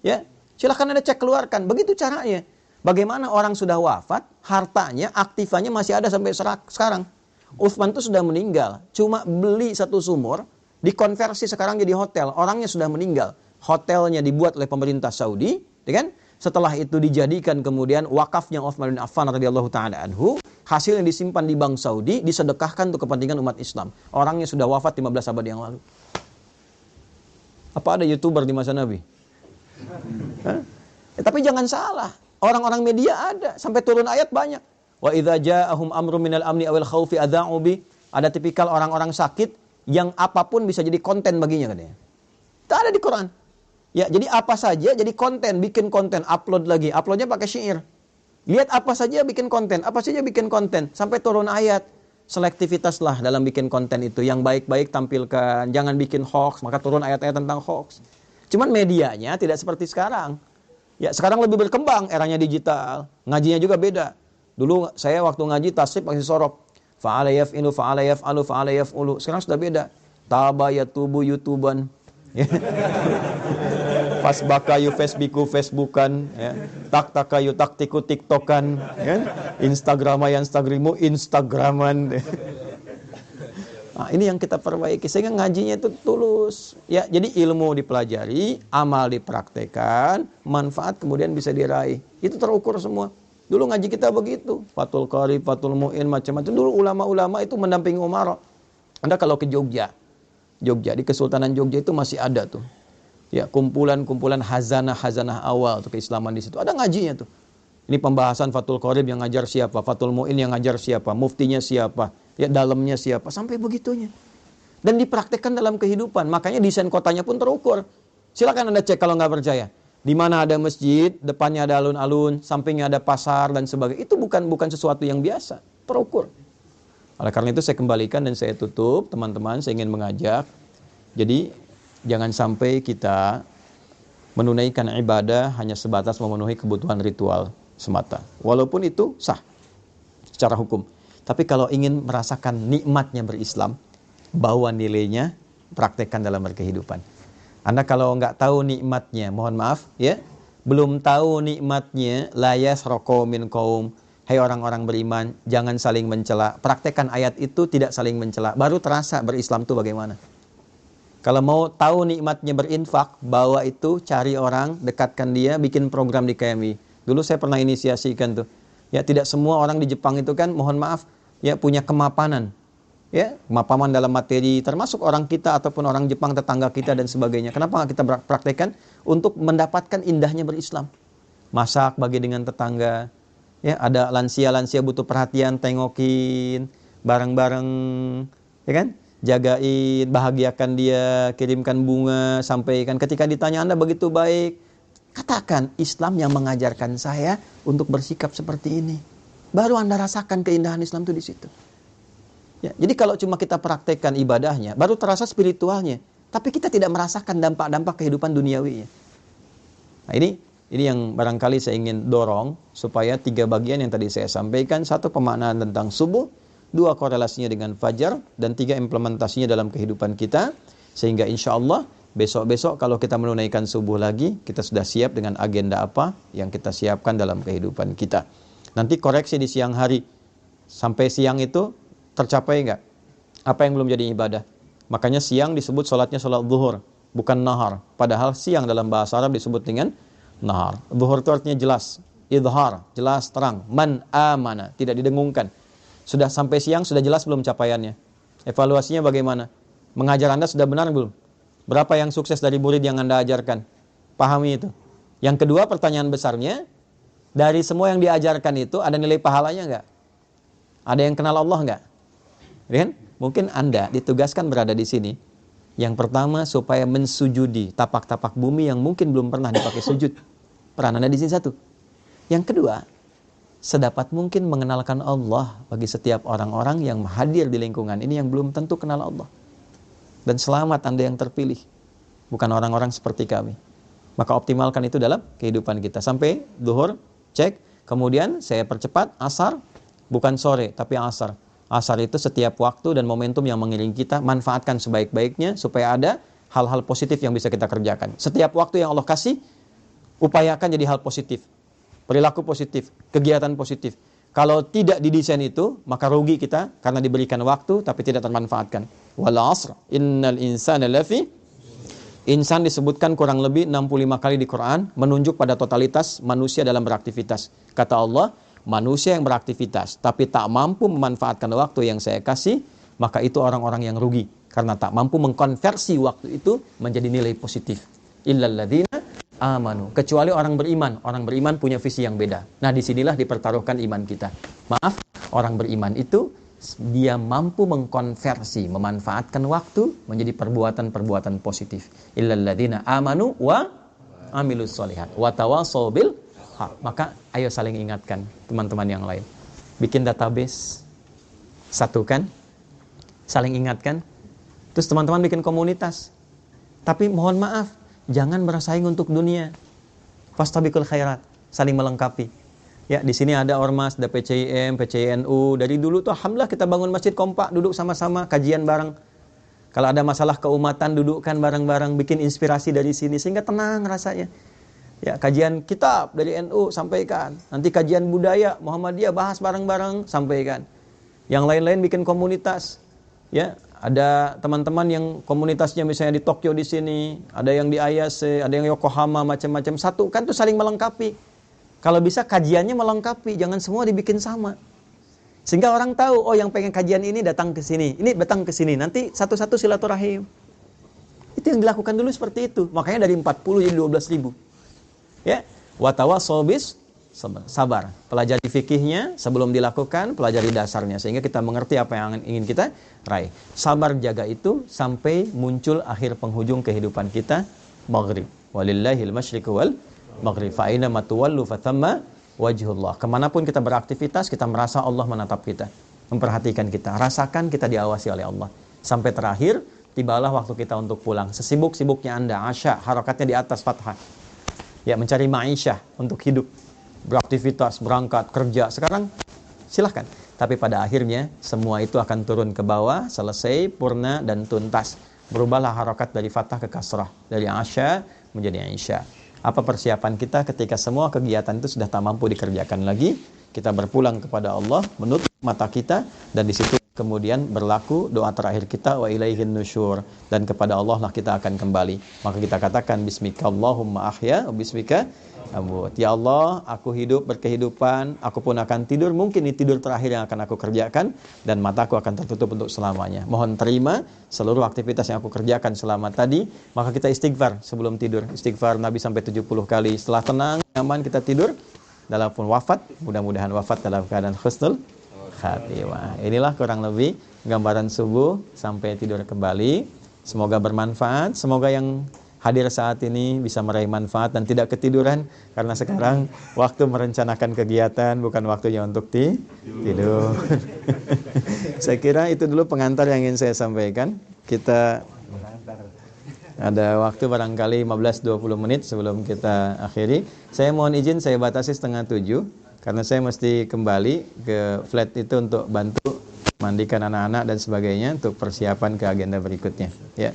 ya silahkan Anda cek keluarkan, begitu caranya. Bagaimana orang sudah wafat, hartanya, aktifannya masih ada sampai sekarang. Utsman itu sudah meninggal, cuma beli satu sumur, dikonversi sekarang jadi hotel, orangnya sudah meninggal, hotelnya dibuat oleh pemerintah Saudi, ya kan? Setelah itu dijadikan kemudian wakafnya Utsman bin Affan radhiyallahu taala anhu, hasil yang disimpan di Bank Saudi disedekahkan untuk kepentingan umat Islam. Orangnya sudah wafat 15 abad yang lalu. Apa ada YouTuber di masa Nabi? Tapi jangan salah, orang-orang media ada, sampai turun ayat banyak. Wa idza ja'ahum amrun minal amni awil khaufi adza'u bi. Ada tipikal orang-orang sakit yang apapun bisa jadi konten baginya katanya. Itu ada di Quran. Ya, jadi apa saja jadi konten, bikin konten, upload lagi. Uploadnya pakai syair. Lihat apa saja bikin konten, apa saja bikin konten. Sampai turun ayat. Selektivitaslah dalam bikin konten itu. Yang baik-baik tampilkan. Jangan bikin hoax, maka turun ayat-ayat tentang hoax. Cuman medianya tidak seperti sekarang. Ya, sekarang lebih berkembang, eranya digital. Ngajinya juga beda. Dulu saya waktu ngaji tasrif pakai sorop. Fa'ala yaf'ilu, fa'ala yaf'alu, fa'ala yaf'ulu. Sekarang sudah beda. Taba yatubu yutuban. Fasbakayu Facebookan, ya. Taktakayu taktiku TikTokan, ya. Instagramayan Instagrimu Instagraman. Nah, ini yang kita perbaiki sehingga ngajinya itu tulus. Ya, jadi ilmu dipelajari, amal dipraktekkan, manfaat kemudian bisa diraih. Itu terukur semua. Dulu ngaji kita begitu, Fathul Qarib, Fathul Mu'in, macam-macam. Dulu ulama-ulama itu mendampingi Umar. Anda kalau ke Jogja, di Kesultanan Jogja itu masih ada tuh. Ya, kumpulan-kumpulan hazanah awal tuh keislaman di situ. Ada ngajinya tuh. Ini pembahasan Fathul Qarib yang ngajar siapa, Fathul Mu'in yang ngajar siapa, muftinya siapa, ya dalamnya siapa, sampai begitunya. Dan dipraktekkan dalam kehidupan. Makanya desain kotanya pun terukur. Silakan Anda cek kalau nggak percaya. Di mana ada masjid, depannya ada alun-alun, sampingnya ada pasar dan sebagainya. Itu bukan sesuatu yang biasa, terukur. Oleh karena itu saya kembalikan dan saya tutup, teman-teman, saya ingin mengajak. Jadi jangan sampai kita menunaikan ibadah hanya sebatas memenuhi kebutuhan ritual semata. Walaupun itu sah secara hukum. Tapi kalau ingin merasakan nikmatnya berislam, bawa nilainya, praktekkan dalam berkehidupan. Anda kalau nggak tahu nikmatnya, mohon maaf ya, belum tahu nikmatnya, la yasraqu min qaum. Hai orang-orang beriman, jangan saling mencela. Praktekkan ayat itu, tidak saling mencela. Baru terasa berislam itu bagaimana. Kalau mau tahu nikmatnya berinfak, bawa itu, cari orang, dekatkan dia, bikin program di KMI. Dulu saya pernah inisiasikan tuh. Ya, tidak semua orang di Jepang itu kan, mohon maaf, ya punya kemapanan. ya, pemahaman dalam materi, termasuk orang kita ataupun orang Jepang, tetangga kita dan sebagainya. Kenapa nggak kita praktekkan untuk mendapatkan indahnya berislam? Masak bagi dengan tetangga, ya, ada lansia butuh perhatian, tengokin bareng-bareng, ya kan? Jagain, bahagiakan dia, kirimkan bunga, sampaikan. Ketika ditanya Anda begitu baik, katakan Islam yang mengajarkan saya untuk bersikap seperti ini. Baru Anda rasakan keindahan Islam itu di situ. Ya, jadi kalau cuma kita praktekkan ibadahnya, baru terasa spiritualnya, tapi kita tidak merasakan dampak-dampak kehidupan duniawinya. Nah, ini yang barangkali saya ingin dorong supaya 3 bagian yang tadi saya sampaikan, 1 pemaknaan tentang subuh, 2 korelasinya dengan fajar, dan 3 implementasinya dalam kehidupan kita, sehingga insya Allah besok-besok kalau kita menunaikan subuh lagi, kita sudah siap dengan agenda apa yang kita siapkan dalam kehidupan kita. Nanti koreksi di siang hari, sampai siang itu tercapai enggak? Apa yang belum jadi ibadah? Makanya siang disebut sholatnya sholat zuhur, bukan nahar. Padahal siang dalam bahasa Arab disebut dengan nahar. Zuhur itu artinya jelas, idhar, jelas, terang. Man amana, tidak didengungkan. Sudah sampai siang, sudah jelas belum capaiannya? Evaluasinya bagaimana? Mengajar Anda sudah benar belum? Berapa yang sukses dari murid yang Anda ajarkan? Pahami itu. Yang kedua, pertanyaan besarnya, dari semua yang diajarkan itu ada nilai pahalanya enggak? Ada yang kenal Allah enggak? Kan? Mungkin Anda ditugaskan berada di sini. Yang pertama, supaya mensujudi tapak-tapak bumi yang mungkin belum pernah dipakai sujud. Peran Anda di sini 1. Yang kedua, sedapat mungkin mengenalkan Allah bagi setiap orang-orang yang hadir di lingkungan ini yang belum tentu kenal Allah. Dan selamat Anda yang terpilih, bukan orang-orang seperti kami. Maka optimalkan itu dalam kehidupan kita. Sampai zuhur, cek. Kemudian saya percepat, asar, bukan sore, tapi asar. Asar itu setiap waktu dan momentum yang mengiringi kita, manfaatkan sebaik-baiknya supaya ada hal-hal positif yang bisa kita kerjakan. Setiap waktu yang Allah kasih, upayakan jadi hal positif. Perilaku positif, kegiatan positif. Kalau tidak didesain itu, maka rugi kita karena diberikan waktu tapi tidak termanfaatkan. Wal 'asr, innal insana lafi. Insan disebutkan kurang lebih 65 kali di Quran, menunjuk pada totalitas manusia dalam beraktivitas. Kata Allah, manusia yang beraktivitas tapi tak mampu memanfaatkan waktu yang saya kasih, maka itu orang-orang yang rugi karena tak mampu mengkonversi waktu itu menjadi nilai positif. Illal ladzina amanu, kecuali orang beriman. Orang beriman punya visi yang beda. Nah, disinilah dipertaruhkan iman kita. Maaf, orang beriman itu dia mampu mengkonversi, memanfaatkan waktu menjadi perbuatan-perbuatan positif. Illal ladzina amanu wa amilus sholihat wa tawashaw bil haq. Maka ayo saling ingatkan teman-teman yang lain. Bikin database, satukan, saling ingatkan. Terus teman-teman bikin komunitas. Tapi mohon maaf, jangan bersaing untuk dunia. Fastabiqul khairat, saling melengkapi. Ya, di sini ada ormas, ada PCIM, PCINU. Dari dulu tuh alhamdulillah kita bangun masjid kompak, duduk sama-sama, kajian bareng. Kalau ada masalah keumatan, dudukkan bareng-bareng, bikin inspirasi dari sini sehingga tenang rasanya. Ya, kajian kitab dari NU sampaikan. Nanti kajian budaya Muhammadiyah bahas bareng-bareng, sampaikan. Yang lain-lain bikin komunitas. Ya, ada teman-teman yang komunitasnya misalnya di Tokyo di sini, ada yang di Ayase, ada yang Yokohama, macam-macam. Satu kan tuh saling melengkapi. Kalau bisa kajiannya melengkapi, jangan semua dibikin sama. Sehingga orang tahu, oh yang pengen kajian ini datang ke sini, ini datang ke sini. Nanti satu-satu silaturahim. Itu yang dilakukan dulu seperti itu. Makanya dari 40 jadi 12.000. Ya, wa tawassaw bis sabar. Pelajari fikihnya sebelum dilakukan, pelajari dasarnya sehingga kita mengerti apa yang ingin kita raih. Sabar jaga itu sampai muncul akhir penghujung kehidupan kita, maghrib. Walillahil masyriqu wal maghrib. Fa aina ma tuwallu fa thamma wajhullah. Kemanapun kita beraktivitas, kita merasa Allah menatap kita, memperhatikan kita, rasakan kita diawasi oleh Allah. Sampai terakhir, tibalah waktu kita untuk pulang. Sesibuk-sibuknya Anda, asya, harakatnya di atas fathah. Ya, mencari ma'isyah untuk hidup, beraktivitas, berangkat, kerja. Sekarang silahkan. Tapi pada akhirnya semua itu akan turun ke bawah, selesai, purna dan tuntas. Berubahlah harakat dari fathah ke kasrah, dari asya menjadi isya. Apa persiapan kita ketika semua kegiatan itu sudah tak mampu dikerjakan lagi? Kita berpulang kepada Allah, menutup mata kita, dan di situ kemudian berlaku doa terakhir kita, wa ilaihin nusyur, dan kepada Allah lah kita akan kembali. Maka kita katakan bismika Allahumma ahya wa bismika amut. Ya Allah, aku hidup berkehidupan, aku pun akan tidur, mungkin ini tidur terakhir yang akan aku kerjakan, dan mataku akan tertutup untuk selamanya. Mohon terima seluruh aktivitas yang aku kerjakan selama tadi. Maka kita istighfar sebelum tidur. Istighfar Nabi sampai 70 kali. Setelah tenang, nyaman, kita tidur. Dalam pun wafat, mudah-mudahan wafat dalam keadaan husnul khatimah. Inilah kurang lebih gambaran subuh sampai tidur kembali. Semoga bermanfaat. Semoga yang hadir saat ini bisa meraih manfaat dan tidak ketiduran, karena sekarang waktu merencanakan kegiatan, bukan waktunya untuk tidur. Saya kira itu dulu pengantar yang ingin saya sampaikan. Kita ada waktu barangkali 15-20 menit sebelum kita akhiri. Saya mohon izin, saya batasi 6:30 karena saya mesti kembali ke flat itu untuk bantu mandikan anak-anak dan sebagainya untuk persiapan ke agenda berikutnya. Ya.